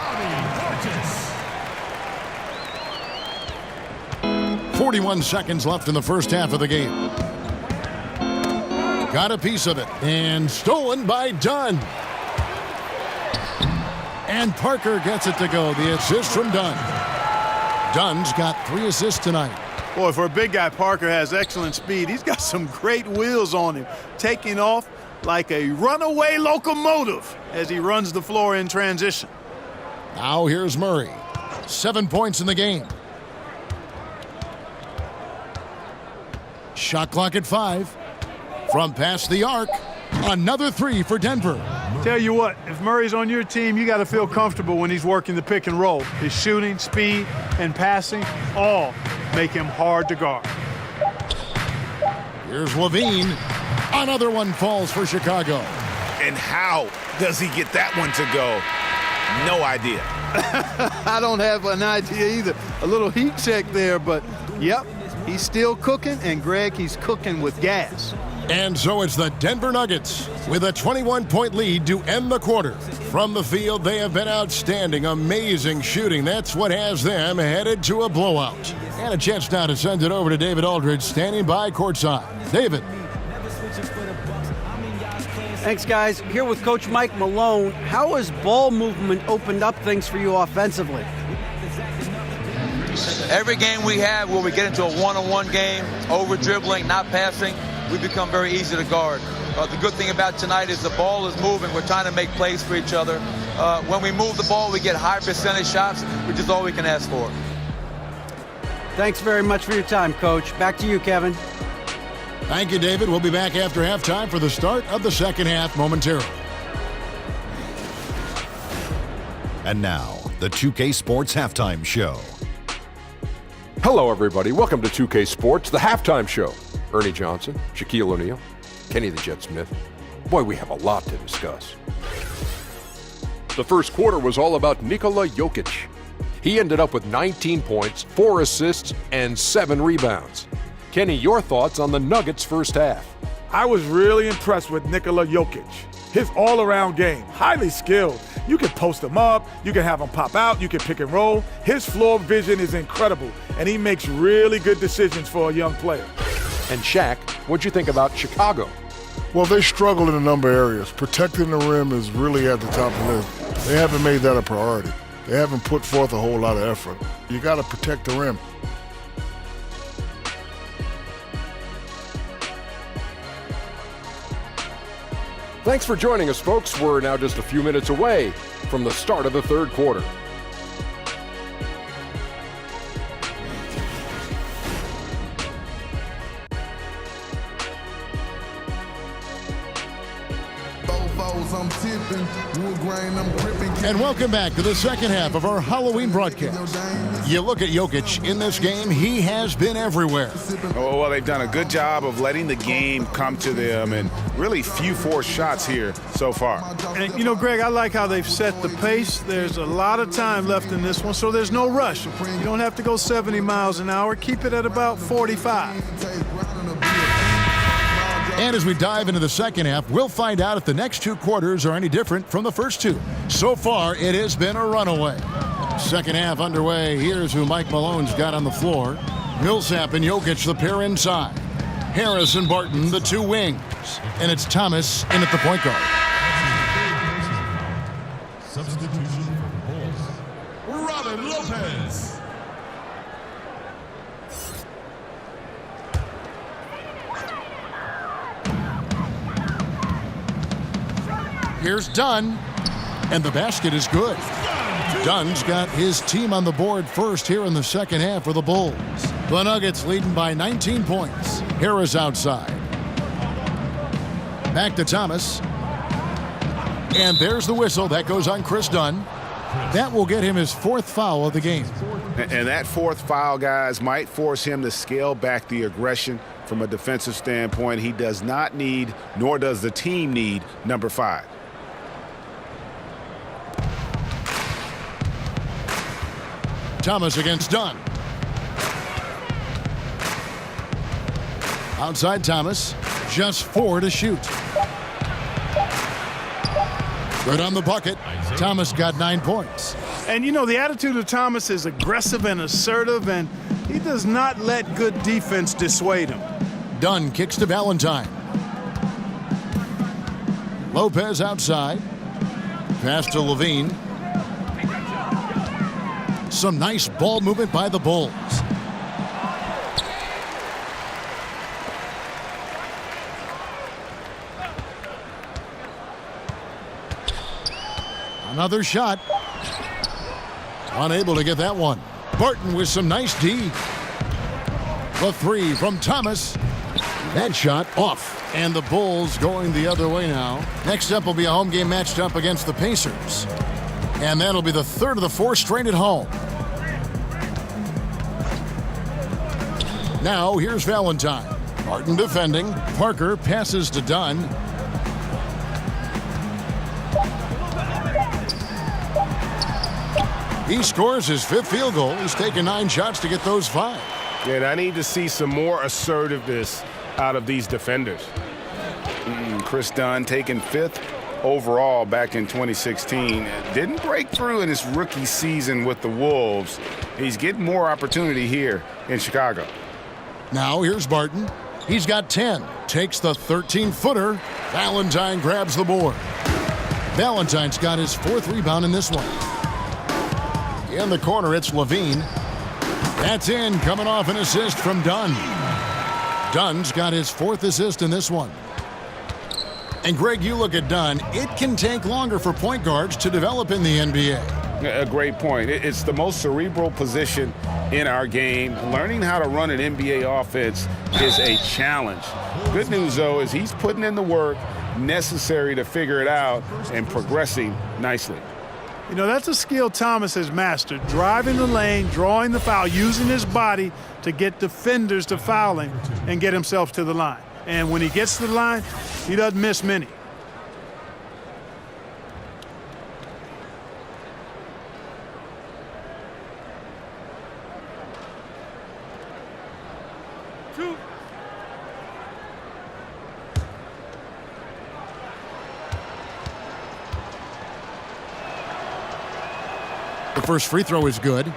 41 seconds left in the first half of the game. Got a piece of it, and stolen by Dunn. And Parker gets it to go. The assist from Dunn. Dunn's got 3 assists tonight. Boy, for a big guy, Parker has excellent speed. He's got some great wheels on him, taking off like a runaway locomotive as he runs the floor in transition. Now here's Murray. 7 points in the game. Shot clock at 5. From past the arc, another 3 for Denver. Tell you what, if Murray's on your team, you got to feel comfortable when he's working the pick and roll. His shooting, speed, and passing all make him hard to guard. Here's Levine. Another one falls for Chicago. And how does he get that one to go? No idea. I don't have an idea either. A little heat check there, but yep, he's still cooking, and Greg, he's cooking with gas. And so it's the Denver Nuggets with a 21-point lead to end the quarter. From the field, they have been outstanding. Amazing shooting. That's what has them headed to a blowout. And a chance now to send it over to David Aldridge, standing by courtside. David. Thanks, guys. Here with Coach Mike Malone. How has ball movement opened up things for you offensively? Every game we have where we get into a one-on-one game, over-dribbling, not passing, we become very easy to guard. The good thing about tonight is the ball is moving. We're trying to make plays for each other. When we move the ball, we get high percentage shots, which is all we can ask for. Thanks very much for your time, Coach. Back to you, Kevin. Thank you, David. We'll be back after halftime for the start of the second half momentarily. And now, the 2K Sports Halftime Show. Hello, everybody. Welcome to 2K Sports, the halftime show. Ernie Johnson, Shaquille O'Neal, Kenny the Jet Smith. Boy, we have a lot to discuss. The first quarter was all about Nikola Jokic. He ended up with 19 points, 4 assists, and 7 rebounds. Kenny, your thoughts on the Nuggets' first half? I was really impressed with Nikola Jokic. His all-around game, highly skilled. You can post him up, you can have him pop out, you can pick and roll. His floor vision is incredible, and he makes really good decisions for a young player. And Shaq, what'd you think about Chicago? Well, they struggle in a number of areas. Protecting the rim is really at the top of the list. They haven't made that a priority. They haven't put forth a whole lot of effort. You got to protect the rim. Thanks for joining us, folks. We're now just a few minutes away from the start of the third quarter. And welcome back to the second half of our Halloween broadcast. You look at Jokic in this game, he has been everywhere. Oh, well, they've done a good job of letting the game come to them, and really few forced shots here so far. And, you know, Greg, I like how they've set the pace. There's a lot of time left in this one, so there's no rush. You don't have to go 70 miles an hour. Keep it at about 45. And as we dive into the second half, we'll find out if the next 2 quarters are any different from the first 2. So far, it has been a runaway. Second half underway. Here's who Mike Malone's got on the floor. Millsap and Jokic, the pair inside. Harris and Barton, the 2 wings. And it's Thomas in at the point guard. Substitution for Bulls, Robin Lopez. Here's Dunn, and the basket is good. Dunn's got his team on the board first here in the second half for the Bulls. The Nuggets leading by 19 points. Harris outside. Back to Thomas. And there's the whistle. That goes on Chris Dunn. That will get him his 4th foul of the game. And that 4th foul, guys, might force him to scale back the aggression from a defensive standpoint. He does not need, nor does the team need, number 5. Thomas against Dunn. Outside Thomas, just 4 to shoot. Good on the bucket. Thomas got 9 points. And you know, the attitude of Thomas is aggressive and assertive, and he does not let good defense dissuade him. Dunn kicks to Valentine. Lopez outside. Pass to Levine. Some nice ball movement by the Bulls. Another shot. Unable to get that one. Barton with some nice D. The 3 from Thomas. That shot off. And the Bulls going the other way now. Next up will be a home game matched up against the Pacers. And that'll be the 3rd of the 4 straight at home. Now here's Valentine. Barton defending. Parker passes to Dunn. He scores his 5th field goal. He's taken 9 shots to get those 5. And I need to see some more assertiveness out of these defenders. Chris Dunn taking 5th overall back in 2016. Didn't break through in his rookie season with the Wolves. He's getting more opportunity here in Chicago. Now here's Barton. He's got 10. Takes the 13-footer. Valentine grabs the board. Valentine's got his 4th rebound in this one. In the corner, it's Levine. That's in, coming off an assist from Dunn. Dunn's got his 4th assist in this one. And Greg, you look at Dunn, it can take longer for point guards to develop in the NBA. A great point. It's the most cerebral position in our game. Learning how to run an NBA offense is a challenge. Good news, though, is he's putting in the work necessary to figure it out and progressing nicely. You know, that's a skill Thomas has mastered. Driving the lane, drawing the foul, using his body to get defenders to foul him and get himself to the line. And when he gets to the line, he doesn't miss many. The first free throw is good.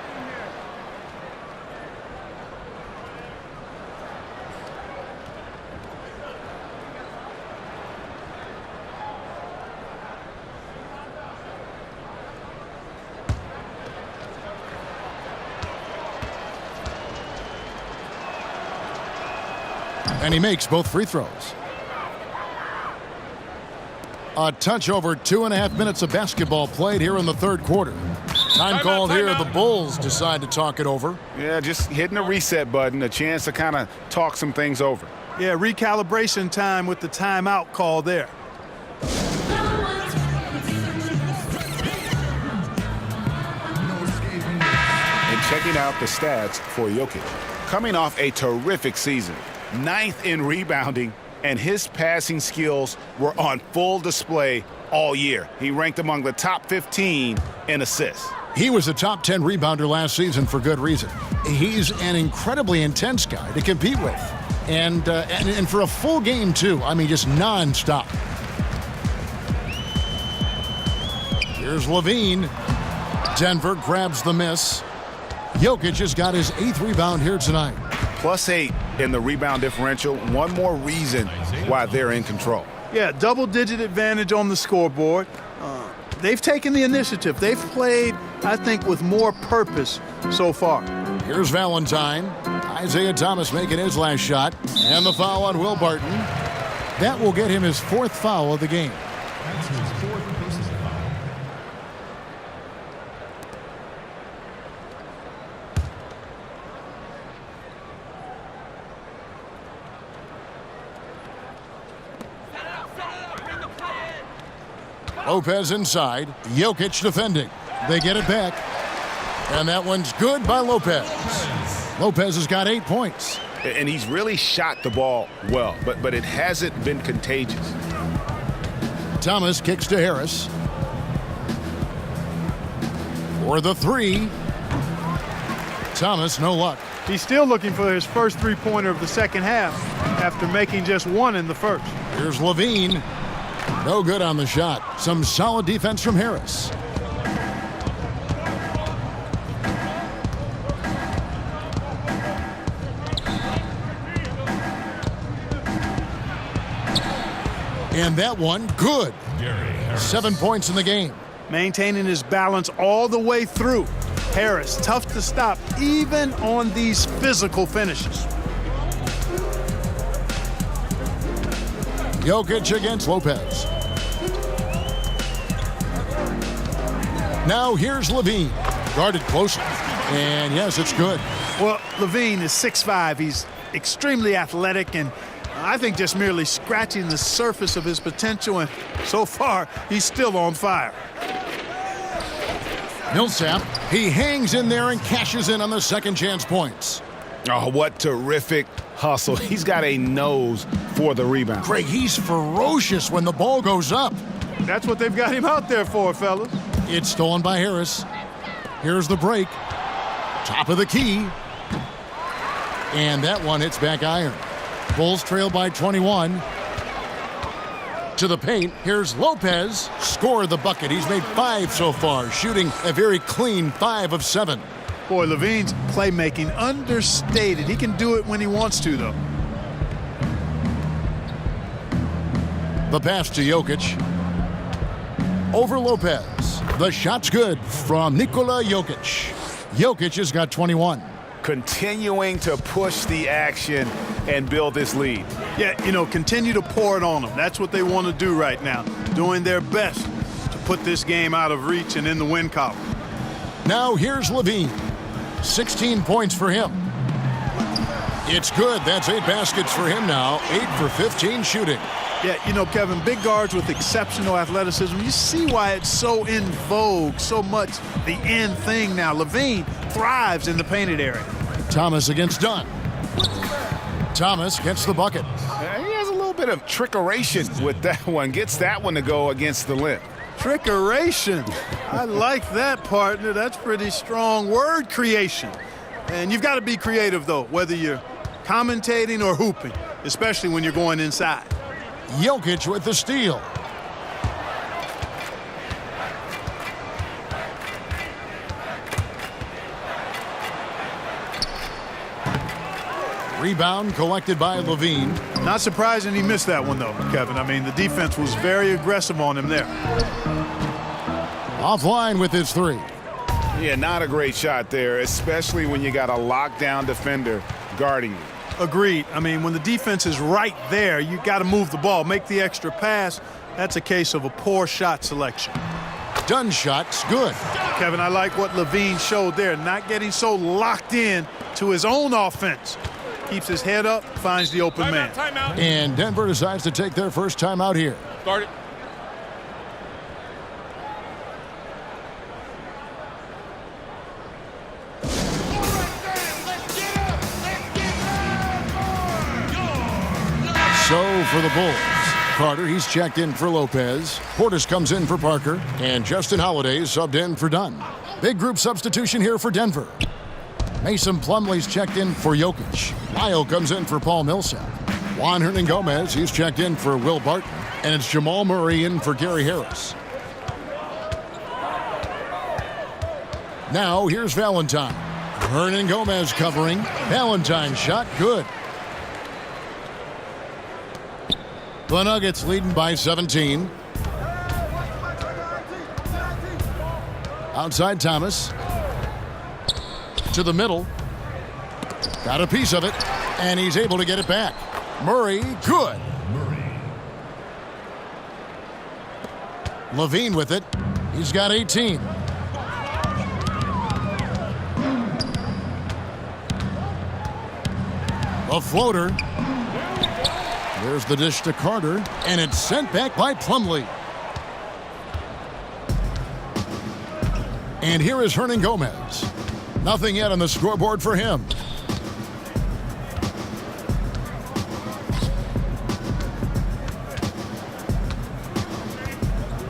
And he makes both free throws. A touch over 2.5 minutes of basketball played here in the 3rd quarter. Time called here. The Bulls decide to talk it over. Yeah, just hitting the reset button, a chance to kind of talk some things over. Yeah, recalibration time with the timeout call there. And checking out the stats for Jokic. Coming off a terrific season, 9th in rebounding, and his passing skills were on full display all year. He ranked among the top 15 in assists. He was a top 10 rebounder last season for good reason. He's an incredibly intense guy to compete with. And for a full game, too. I mean, just nonstop. Here's Levine. Denver grabs the miss. Jokic has got his 8th rebound here tonight. +8 in the rebound differential. One more reason why they're in control. Yeah, double-digit advantage on the scoreboard. They've taken the initiative. They've played, I think, with more purpose so far. Here's Valentine. Isaiah Thomas making his last shot. And the foul on Will Barton. That will get him his 4th foul of the game. That's his 4th personal foul. Lopez inside. Jokic defending. They get it back. And that one's good by Lopez. Lopez has got 8 points. And he's really shot the ball well, but it hasn't been contagious. Thomas kicks to Harris. For the 3. Thomas, no luck. He's still looking for his first three-pointer of the second half after making just one in the first. Here's Levine. No good on the shot. Some solid defense from Harris. And that one, good. 7 points in the game. Maintaining his balance all the way through. Harris, tough to stop, even on these physical finishes. Jokic against Lopez. Now here's Levine. Guarded closely. And yes, it's good. Well, Levine is 6'5". He's extremely athletic and I think just merely scratching the surface of his potential, and so far, he's still on fire. Millsap, he hangs in there and cashes in on the second chance points. Oh, what terrific hustle. He's got a nose for the rebound. Craig, he's ferocious when the ball goes up. That's what they've got him out there for, fellas. It's stolen by Harris. Here's the break. Top of the key. And that one hits back iron. Bulls trail by 21. To the paint. Here's Lopez. Scored the bucket. He's made 5 so far, shooting a very clean 5 of 7. Boy, Levine's playmaking understated. He can do it when he wants to, though. The pass to Jokic. Over Lopez. The shot's good from Nikola Jokic. Jokic has got 21. Continuing to push the action and build this lead. Yeah, continue to pour it on them. That's what they want to do right now. Doing their best to put this game out of reach and in the win column. Now here's Levine. 16 points for him. It's good. That's 8 baskets for him now. 8 for 15 shooting. Yeah, Kevin, big guards with exceptional athleticism. You see why it's so in vogue, so much the end thing now. Levine thrives in the painted area. Thomas against Dunn. Thomas gets the bucket. He has a little bit of trickeration with that one. Gets that one to go against the lip. Trickeration. I like that, partner. That's pretty strong word creation. And you've got to be creative, though, whether you're commentating or hooping, especially when you're going inside. Jokic with the steal. Rebound collected by Levine. Not surprising he missed that one, though, Kevin. I mean, the defense was very aggressive on him there. Offline with his 3. Yeah, not a great shot there, especially when you got a lockdown defender guarding you. Agreed. I mean, when the defense is right there, you got to move the ball, make the extra pass. That's a case of a poor shot selection. Dunn shot's good. Kevin, I like what Levine showed there, not getting so locked in to his own offense. Keeps his head up, finds the open man. Timeout. And Denver decides to take their first timeout here. Start it. So for the Bulls, Carter, he's checked in for Lopez. Portis comes in for Parker. And Justin Holiday subbed in for Dunn. Big group substitution here for Denver. Mason Plumlee's checked in for Jokic. Lyle comes in for Paul Millsap. Juan Hernangomez, he's checked in for Will Barton. And it's Jamal Murray in for Gary Harris. Now here's Valentine. Hernangomez covering. Valentine's shot good. The Nuggets leading by 17. Outside Thomas. To the middle. Got a piece of it. And he's able to get it back. Murray, good. Levine with it. He's got 18. A floater. There's the dish to Carter, and it's sent back by Plumlee. And here is Hernangomez. Nothing yet on the scoreboard for him.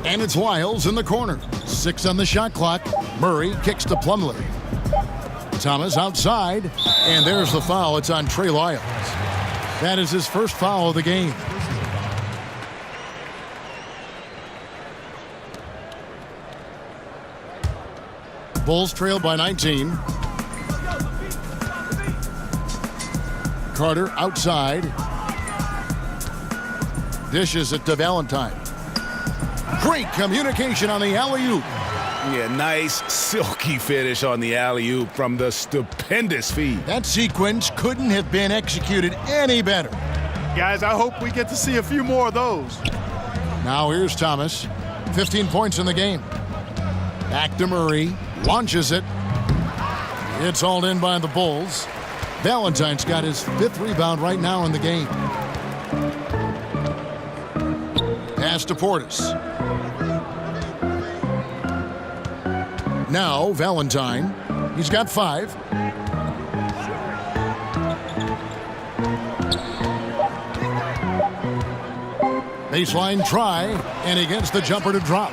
And it's Lyles in the corner. 6 on the shot clock. Murray kicks to Plumlee. Thomas outside, and there's the foul. It's on Trey Lyles. That is his first foul of the game. Bulls trail by 19. Carter outside. Dishes it to Valentine. Great communication on the alley-oop. Yeah, nice silky finish on the alley-oop from the stupendous feed. That sequence couldn't have been executed any better. Guys, I hope we get to see a few more of those. Now here's Thomas. 15 points in the game. Back to Murray. Launches it. It's hauled in by the Bulls. Valentine's got his 5th rebound right now in the game. Pass to Portis. Now Valentine. He's got 5. Baseline try, and he gets the jumper to drop.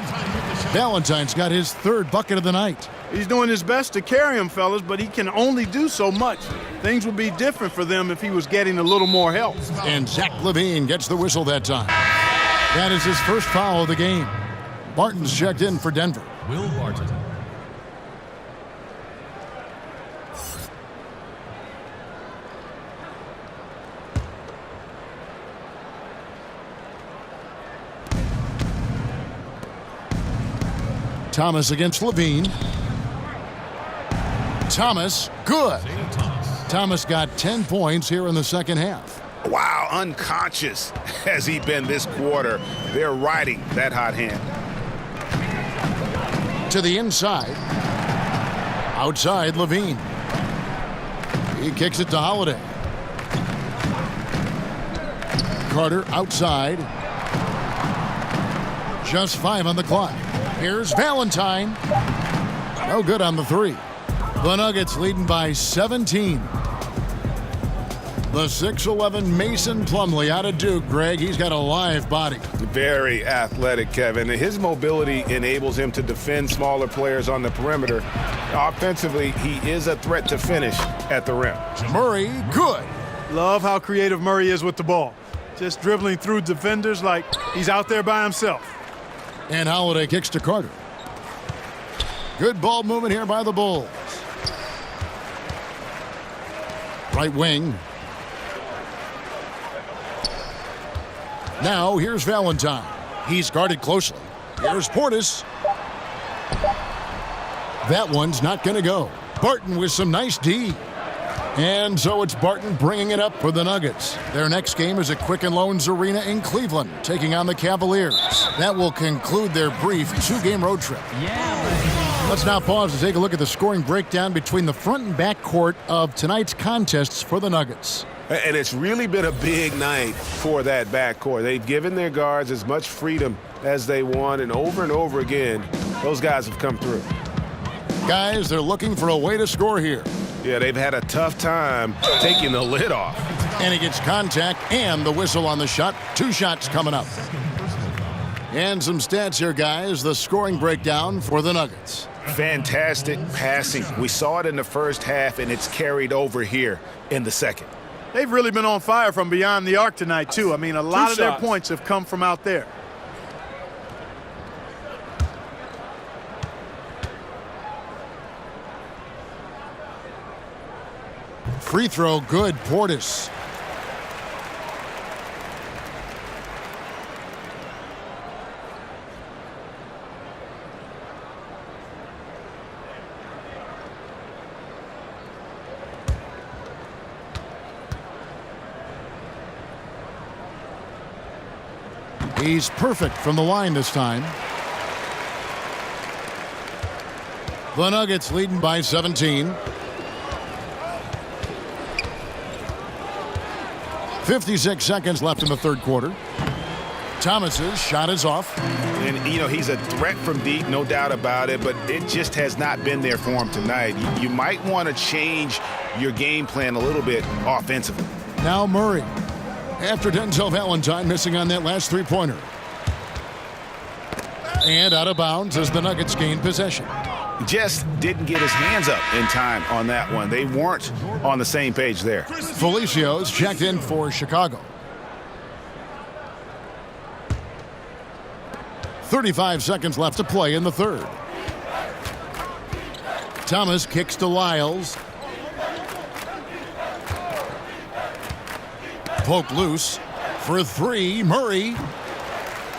Valentine's got his 3rd bucket of the night. He's doing his best to carry him, fellas, but he can only do so much. Things would be different for them if he was getting a little more help. And Zach LaVine gets the whistle that time. That is his first foul of the game. Barton's checked in for Denver. Will Barton. Thomas against Levine. Thomas, good. Thomas got 10 points here in the second half. Wow, unconscious has he been this quarter. They're riding that hot hand. To the inside. Outside, Levine. He kicks it to Holiday. Carter outside. Just 5 on the clock. Here's Valentine. No good on the 3. The Nuggets leading by 17. The 6'11" Mason Plumlee out of Duke, Greg. He's got a live body. Very athletic, Kevin. His mobility enables him to defend smaller players on the perimeter. Offensively, he is a threat to finish at the rim. Murray, good. Love how creative Murray is with the ball. Just dribbling through defenders like he's out there by himself. And Holiday kicks to Carter. Good ball movement here by the Bulls. Right wing. Now here's Valentine. He's guarded closely. Here's Portis. That one's not going to go. Barton with some nice D. And so it's Barton bringing it up for the Nuggets. Their next game is at Quicken Loans Arena in Cleveland, taking on the Cavaliers. That will conclude their brief 2-game road trip. Let's now pause to take a look at the scoring breakdown between the front and back court of tonight's contests for the Nuggets. And it's really been a big night for that backcourt. They've given their guards as much freedom as they want, and over again, those guys have come through. Guys, they're looking for a way to score here. Yeah, they've had a tough time taking the lid off. And he gets contact and the whistle on the shot. 2 shots coming up. And some stats here, guys. The scoring breakdown for the Nuggets. Fantastic passing. We saw it in the first half, and it's carried over here in the second. They've really been on fire from beyond the arc tonight, too. I mean, a lot of their points have come from out there. Free throw good, Portis. He's perfect from the line this time. The Nuggets leading by 17. 56 seconds left in the third quarter. Thomas's shot is off. And, you know, he's a threat from deep, no doubt about it, but it just has not been there for him tonight. You might want to change your game plan a little bit offensively. Now Murray. After Denzel Valentine missing on that last three-pointer. And out of bounds as the Nuggets gain possession. Just didn't get his hands up in time on that one. They weren't on the same page there. Felicio's checked in for Chicago. 35 seconds left to play in the third. Thomas kicks to Lyles. Poke loose for three. Murray.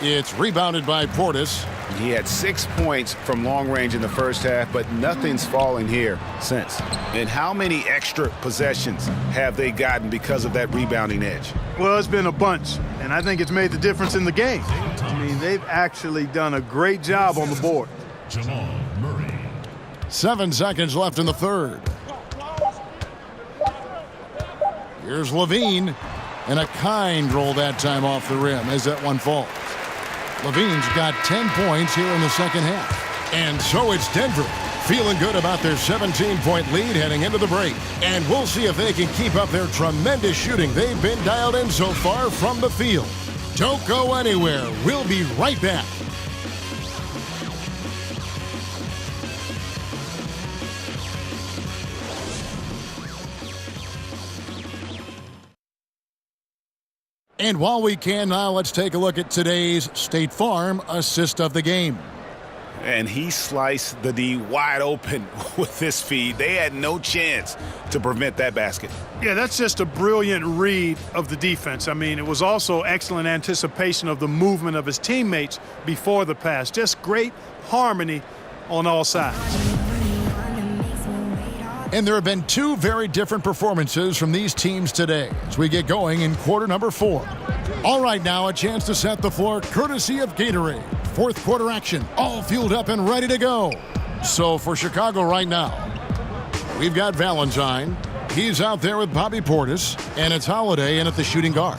It's rebounded by Portis. He had 6 points from long range in the first half, but nothing's fallen here since. And how many extra possessions have they gotten because of that rebounding edge? Well, it's been a bunch, and I think it's made the difference in the game. I mean, they've actually done a great job on the board. Jamal Murray. 7 seconds left in the third. Here's Levine, and a kind roll that time off the rim as that one falls. Levine's got 10 points here in the second half. And so it's Denver feeling good about their 17-point lead heading into the break. And we'll see if they can keep up their tremendous shooting they've been dialed in so far from the field. Don't go anywhere. We'll be right back. And while we can now, let's take a look at today's State Farm assist of the game. And he sliced the D wide open with this feed. They had no chance to prevent that basket. Yeah, that's just a brilliant read of the defense. I mean, it was also excellent anticipation of the movement of his teammates before the pass. Just great harmony on all sides. And there have been two very different performances from these teams today as we get going in quarter number 4. All right, now a chance to set the floor courtesy of Gatorade. Fourth quarter action, all fueled up and ready to go. So for Chicago right now, we've got Valentine. He's out there with Bobby Portis, and it's Holiday in at the shooting guard.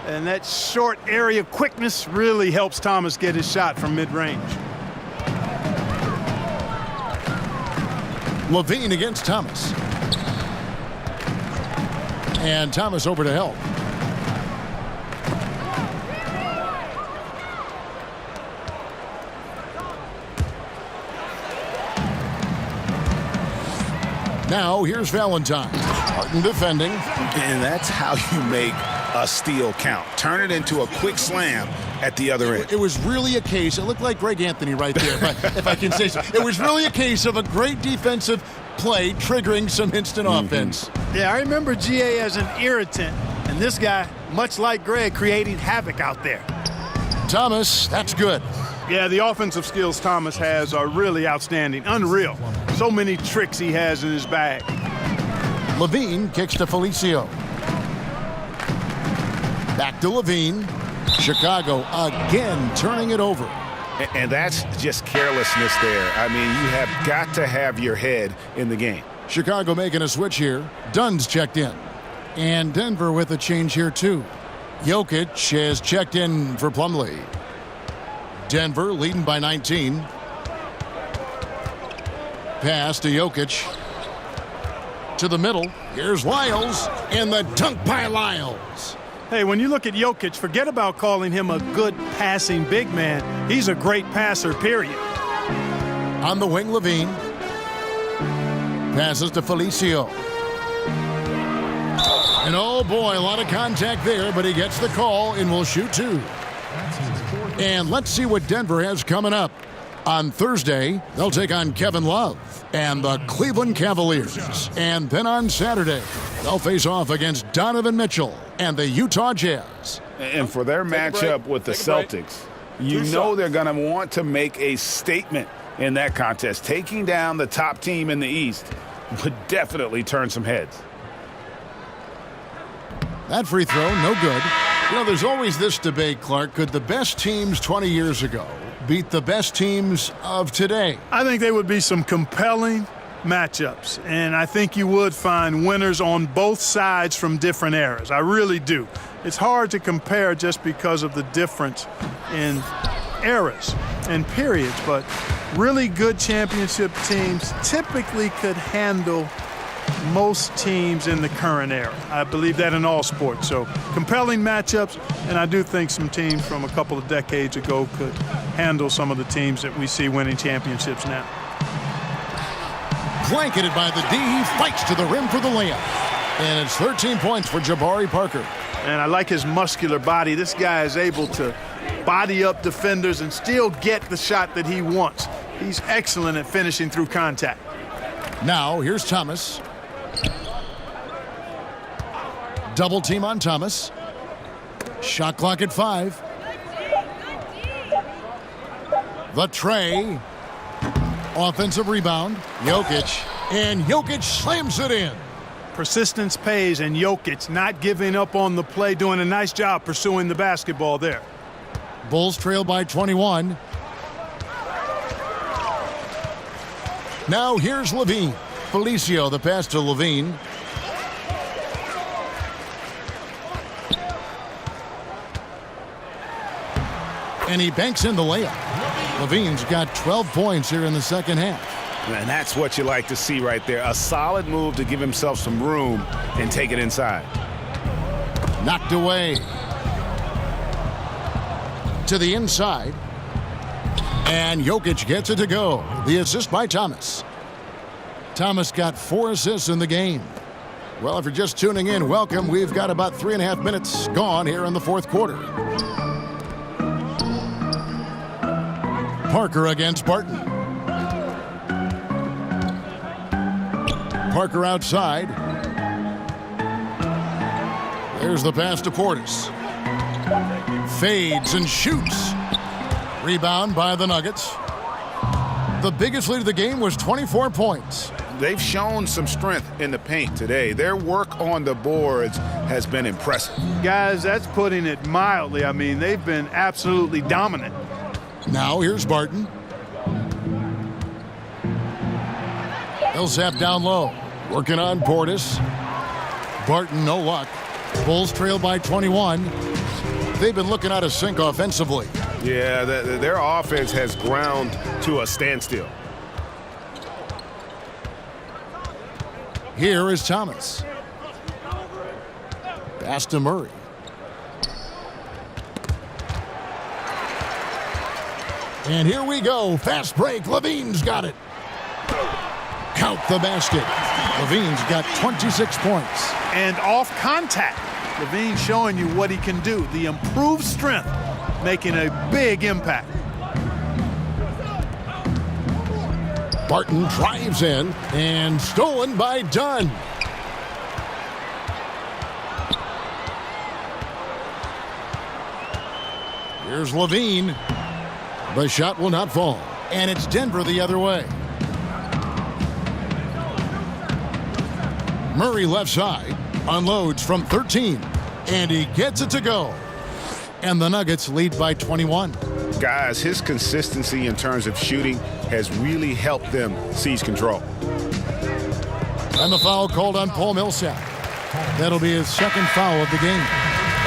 And that short area quickness really helps Thomas get his shot from mid-range. Levine against Thomas. And Thomas over to help. Now here's Valentine. Martin defending. And that's how you make a steal count. Turn it into a quick slam at the other end. It was really a case, it looked like Greg Anthony right there, if I can say so. It was really a case of a great defensive play triggering some instant offense. Yeah, I remember GA as an irritant, and this guy, much like Greg, creating havoc out there. Thomas, that's good. Yeah, the offensive skills Thomas has are really outstanding, unreal. So many tricks he has in his bag. Levine kicks to Felicio. Back to Levine. Chicago again turning it over. And that's just carelessness there. I mean, you have got to have your head in the game. Chicago making a switch here. Dunn's checked in. And Denver with a change here too. Jokic has checked in for Plumlee. Denver leading by 19. Pass to Jokic. To the middle. Here's Lyles. And the dunk by Lyles. Hey, when you look at Jokic, forget about calling him a good passing big man. He's a great passer, period. On the wing, Levine. Passes to Felicio. And oh boy, a lot of contact there, but he gets the call and will shoot 2. And let's see what Denver has coming up. On Thursday, they'll take on Kevin Love and the Cleveland Cavaliers. And then on Saturday, they'll face off against Donovan Mitchell and the Utah Jazz. And for their matchup with the Celtics, you know they're going to want to make a statement in that contest. Taking down the top team in the East would definitely turn some heads. That free throw, no good. You know, there's always this debate, Clark. Could the best teams 20 years ago beat the best teams of today? I think there would be some compelling matchups, and I think you would find winners on both sides from different eras. I really do. It's hard to compare just because of the difference in eras and periods, but really good championship teams typically could handle most teams in the current era. I believe that in all sports. So compelling matchups, and I do think some teams from a couple of decades ago could handle some of the teams that we see winning championships now. Blanketed by the D, he fights to the rim for the layup. And it's 13 points for Jabari Parker. And I like his muscular body. This guy is able to body up defenders and still get the shot that he wants. He's excellent at finishing through contact. Now, here's Thomas. Double team on Thomas. Shot clock at 5. The tray. Offensive rebound. Jokic. And Jokic slams it in. Persistence pays, and Jokic not giving up on the play, doing a nice job pursuing the basketball there. Bulls trail by 21. Now here's Levine. Felicio, the pass to Levine. And he banks in the layup. Levine's got 12 points here in the second half. And that's what you like to see right there. A solid move to give himself some room and take it inside. Knocked away. To the inside. And Jokic gets it to go. The assist by Thomas. Thomas got 4 assists in the game. Well, if you're just tuning in, welcome. We've got about 3.5 minutes gone here in the fourth quarter. Parker against Barton. Parker outside. There's the pass to Portis. Fades and shoots. Rebound by the Nuggets. The biggest lead of the game was 24 points. They've shown some strength in the paint today. Their work on the boards has been impressive. Guys, that's putting it mildly. I mean, they've been absolutely dominant. Now here's Barton. Millsap down low. Working on Portis. Barton, no luck. Bulls trail by 21. They've been looking out of sync offensively. Yeah, their offense has ground to a standstill. Here is Thomas. Pass to Murray. And here we go. Fast break. Levine's got it. Count the basket. Levine's got 26 points. And off contact. Levine showing you what he can do. The improved strength making a big impact. Barton drives in and stolen by Dunn. Here's Levine. The shot will not fall. And it's Denver the other way. Murray left side. Unloads from 13. And he gets it to go. And the Nuggets lead by 21. Guys, his consistency in terms of shooting has really helped them seize control. And the foul called on Paul Millsap. That'll be his second foul of the game.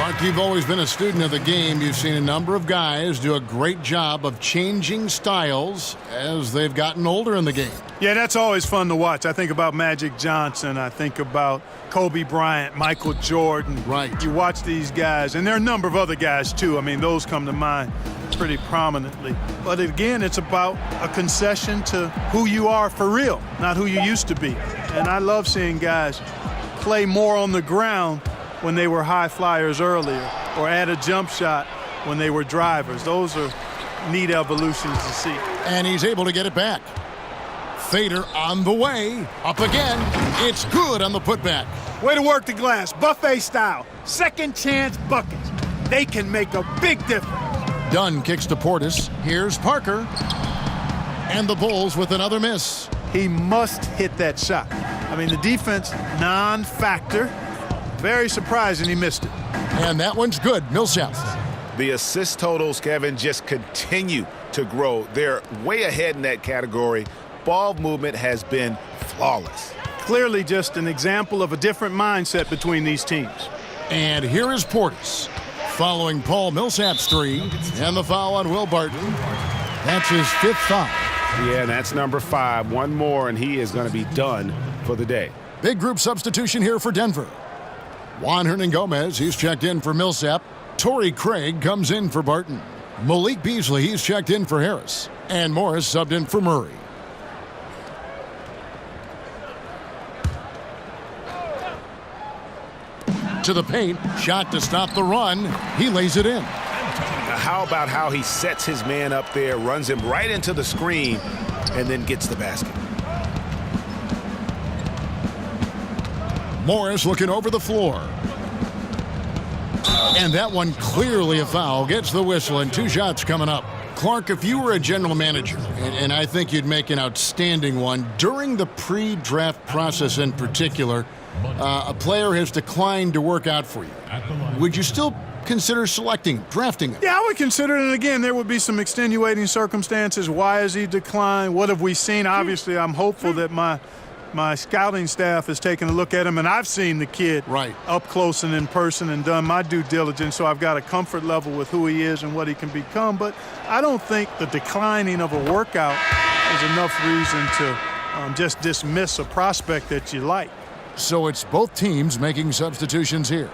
Mark, you've always been a student of the game. You've seen a number of guys do a great job of changing styles as they've gotten older in the game. Yeah, that's always fun to watch. I think about Magic Johnson. I think about Kobe Bryant, Michael Jordan. Right. You watch these guys, and there are a number of other guys, too. I mean, those come to mind pretty prominently. But again, it's about a concession to who you are for real, not who you used to be. And I love seeing guys play more on the ground when they were high flyers earlier, or add a jump shot when they were drivers. Those are neat evolutions to see. And he's able to get it back. Fader on the way. Up again. It's good on the putback. Way to work the glass. Buffet style. Second chance buckets. They can make a big difference. Dunn kicks to Portis. Here's Parker. And the Bulls with another miss. He must hit that shot. I mean, the defense, non-factor. Very surprising he missed it. And that one's good. Millsap. The assist totals, Kevin, just continue to grow. They're way ahead in that category. Ball movement has been flawless. Clearly just an example of a different mindset between these teams. And here is Portis following Paul Millsap's three, and the foul on Will Barton. That's his 5th foul. Yeah, that's number 5. One more, and he is going to be done for the day. Big group substitution here for Denver. Juan Hernangomez, he's checked in for Millsap. Torrey Craig comes in for Barton. Malik Beasley, he's checked in for Harris. And Morris subbed in for Murray. To the paint, shot to stop the run. He lays it in. Now, how about how he sets his man up there, runs him right into the screen, and then gets the basket. Morris looking over the floor. And that one clearly a foul. Gets the whistle, and 2 shots coming up. Clark, if you were a general manager, and I think you'd make an outstanding one, during the pre-draft process in particular, a player has declined to work out for you. Would you still consider drafting him? Yeah, I would consider it. Again, there would be some extenuating circumstances. Why has he declined? What have we seen? Obviously, I'm hopeful that my scouting staff has taken a look at him, and I've seen the kid up close and in person and done my due diligence, so I've got a comfort level with who he is and what he can become. But I don't think the declining of a workout is enough reason to just dismiss a prospect that you like. So it's both teams making substitutions here.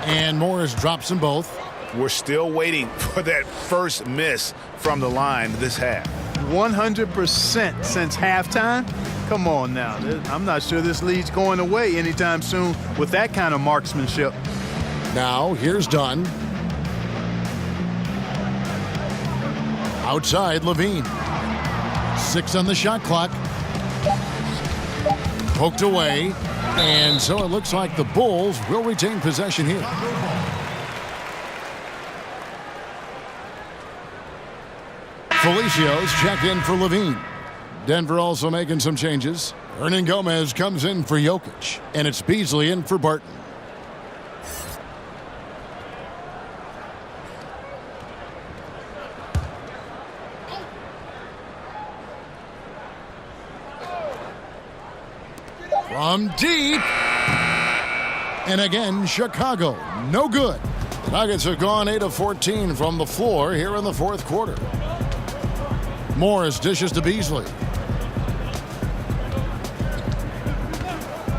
And Morris drops them both. We're still waiting for that first miss from the line this half. 100% since halftime? Come on now. I'm not sure this lead's going away anytime soon with that kind of marksmanship. Now, here's Dunn. Outside, Levine. 6 on the shot clock. Poked away. And so it looks like the Bulls will retain possession here. Felicios checked in for Levine. Denver also making some changes. Hernangomez comes in for Jokic. And it's Beasley in for Barton. From deep. And again, Chicago. No good. The Nuggets have gone 8 of 14 from the floor here in the 4th quarter. Morris dishes to Beasley.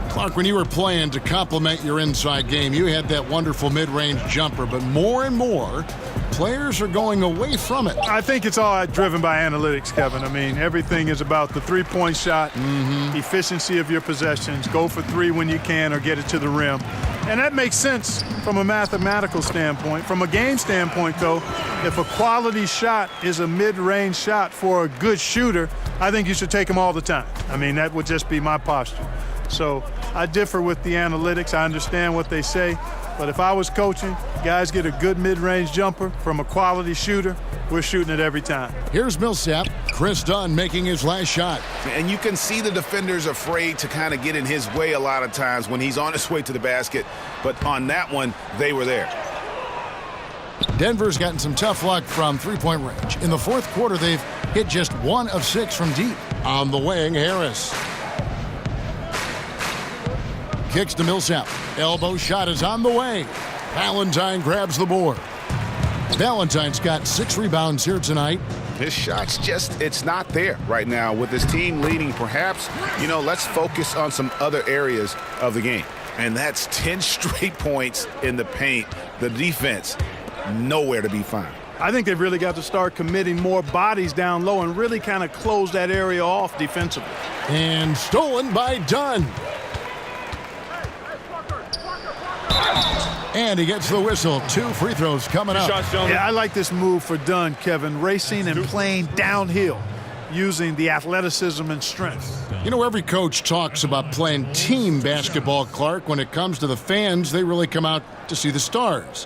Clark, when you were playing to complement your inside game, you had that wonderful mid-range jumper, but more and more, players are going away from it. I think it's all driven by analytics, Kevin. I mean, everything is about the three-point shot, efficiency of your possessions, go for 3 when you can or get it to the rim. And that makes sense from a mathematical standpoint. From a game standpoint, though, if a quality shot is a mid-range shot for a good shooter, I think you should take them all the time. I mean, that would just be my posture. So I differ with the analytics. I understand what they say. But if I was coaching, guys get a good mid-range jumper from a quality shooter, we're shooting it every time. Here's Millsap. Chris Dunn making his last shot. And you can see the defenders afraid to kind of get in his way a lot of times when he's on his way to the basket. But on that one, they were there. Denver's gotten some tough luck from three-point range. In the fourth quarter, they've hit just 1 of 6 from deep. On the wing, Harris. Kicks to Millsap. Elbow shot is on the way. Valentine grabs the board. Valentine's got 6 rebounds here tonight. His shot's it's not there right now with his team leading. Perhaps, let's focus on some other areas of the game. And that's 10 straight points in the paint. The defense, nowhere to be found. I think they've really got to start committing more bodies down low and really kind of close that area off defensively. And stolen by Dunn. And he gets the whistle. 2 free throws coming up. Yeah, I like this move for Dunn, Kevin. Racing and playing downhill, using the athleticism and strength. Every coach talks about playing team basketball, Clark. When it comes to the fans, they really come out to see the stars.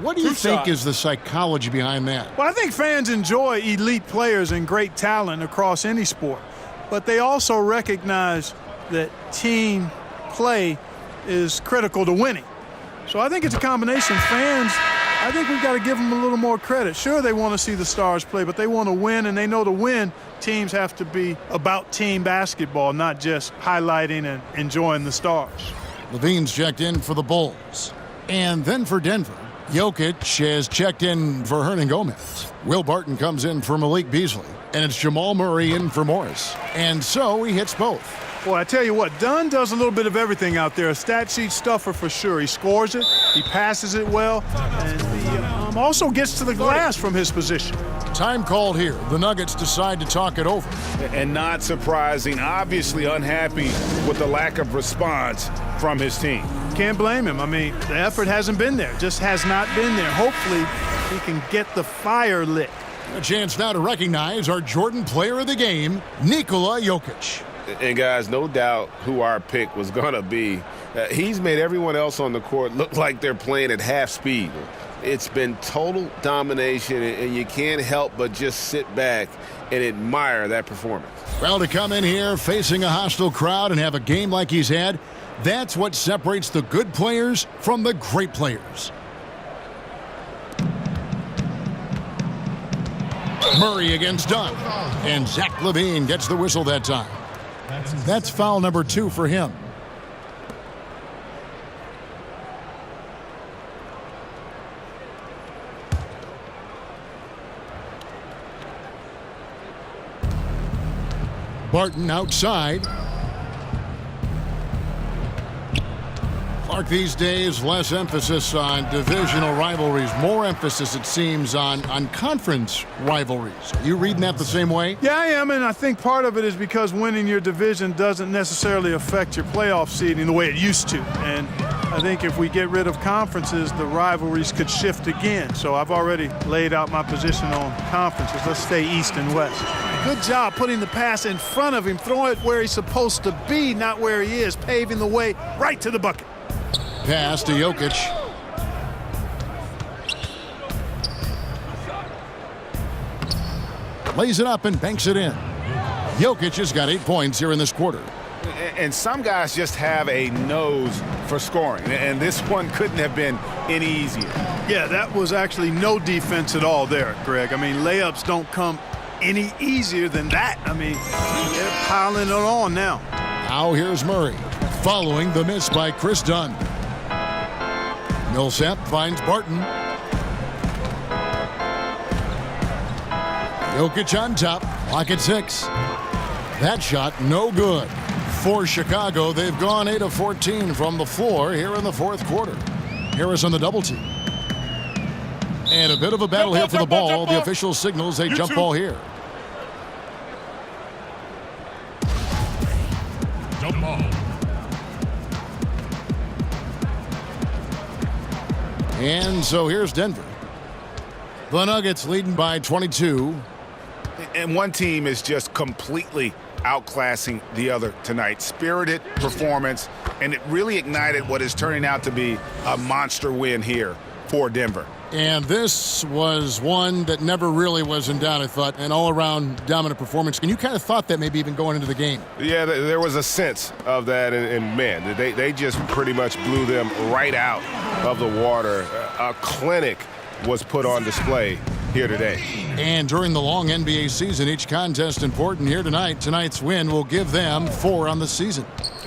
What do you think is the psychology behind that? Well, I think fans enjoy elite players and great talent across any sport. But they also recognize that team play is critical to winning. So I think it's a combination. Fans, I think we've got to give them a little more credit. Sure, they want to see the stars play, but they want to win, and they know to win, teams have to be about team basketball, not just highlighting and enjoying the stars. Levine's checked in for the Bulls. And then for Denver, Jokic has checked in for Hernan Gomez. Will Barton comes in for Malik Beasley. And it's Jamal Murray in for Morris. And so he hits both. Well, I tell you what, Dunn does a little bit of everything out there. A stat sheet stuffer for sure. He scores it, he passes it well, and he also gets to the glass from his position. Time called here. The Nuggets decide to talk it over. And not surprising, obviously unhappy with the lack of response from his team. Can't blame him. I mean, the effort hasn't been there, just has not been there. Hopefully, he can get the fire lit. A chance now to recognize our Jordan Player of the Game, Nikola Jokic. And guys, no doubt who our pick was going to be. He's made everyone else on the court look like they're playing at half speed. It's been total domination, and you can't help but just sit back and admire that performance. Well, to come in here facing a hostile crowd and have a game like he's had, that's what separates the good players from the great players. Murray against Dunn. And Zach LaVine gets the whistle that time. That's foul number 2 for him. Barton outside. Clark, these days, less emphasis on divisional rivalries, more emphasis, it seems, on conference rivalries. Are you reading that the same way? Yeah, I am, and I think part of it is because winning your division doesn't necessarily affect your playoff seeding the way it used to. And I think if we get rid of conferences, the rivalries could shift again. So I've already laid out my position on conferences. Let's stay East and West. Good job putting the pass in front of him, throwing it where he's supposed to be, not where he is, paving the way right to the bucket. Pass to Jokic. Lays it up and banks it in. Jokic has got 8 points here in this quarter. And some guys just have a nose for scoring, and this one couldn't have been any easier. Yeah, that was actually no defense at all there, Greg. I mean, layups don't come any easier than that. I mean, they're piling it on now. Now here's Murray, following the miss by Chris Dunn. Millsap finds Barton. Jokic on top, lock at 6. That shot no good. For Chicago, they've gone 8 of 14 from the floor here in the fourth quarter. Harris on the double team. And a bit of a battle here for the ball. The official signals a jump ball here. Jump ball. And so here's Denver. The Nuggets leading by 22. And one team is just completely outclassing the other tonight. Spirited performance, and it really ignited what is turning out to be a monster win here for Denver. And this was one that never really was in doubt, I thought, an all-around dominant performance. And you kind of thought that maybe even going into the game. Yeah, there was a sense of that, and man, they just pretty much blew them right out of the water. A clinic was put on display here today. And during the long NBA season, each contest important. Here tonight. Tonight's win will give them 4 on the season.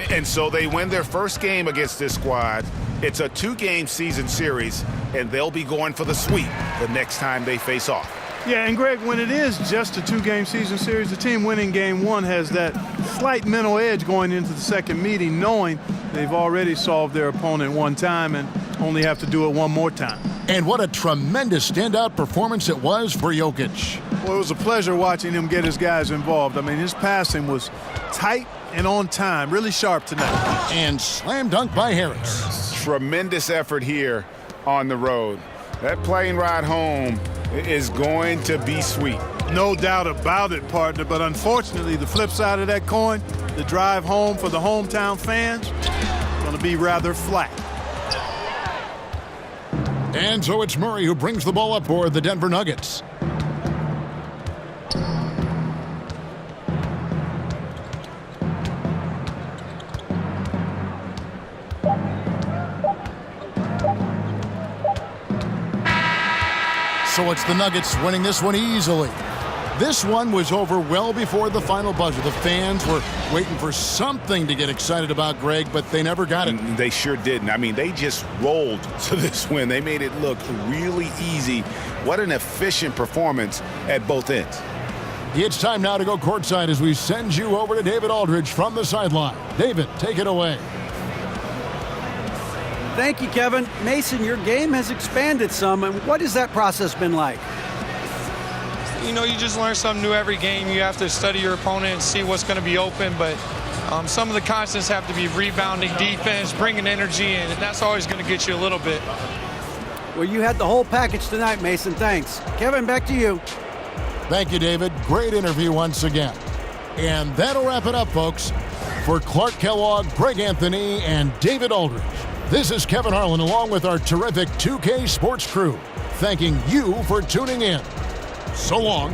And so they win their first game against this squad. It's a 2-game season series, and they'll be going for the sweep the next time they face off. Yeah, and Greg, when it is just a 2-game season series, the team winning game 1 has that slight mental edge going into the second meeting, knowing they've already solved their opponent one time and only have to do it one more time. And what a tremendous standout performance it was for Jokic. Well, it was a pleasure watching him get his guys involved. I mean, his passing was tight and on time, really sharp tonight. And slam dunk by Harris. Tremendous effort here on the road. That plane ride home is going to be sweet. No doubt about it, partner, but unfortunately, the flip side of that coin, the drive home for the hometown fans, is going to be rather flat. And so it's Murray who brings the ball up for the Denver Nuggets. So it's the Nuggets winning this one easily. This one was over well before the final buzzer. The fans were waiting for something to get excited about, Greg, but they never got it. They sure didn't. I mean, they just rolled to this win. They made it look really easy. What an efficient performance at both ends. It's time now to go courtside as we send you over to David Aldridge from the sideline. David, take it away. Thank you, Kevin. Mason, your game has expanded some, and what has that process been like? You know, you just learn something new every game. You have to study your opponent and see what's going to be open, but some of the constants have to be rebounding, defense, bringing energy in, and that's always going to get you a little bit. Well, you had the whole package tonight, Mason. Thanks. Kevin, back to you. Thank you, David. Great interview once again. And that'll wrap it up, folks. For Clark Kellogg, Greg Anthony, and David Aldridge, this is Kevin Harlan along with our terrific 2K Sports crew, thanking you for tuning in. So long.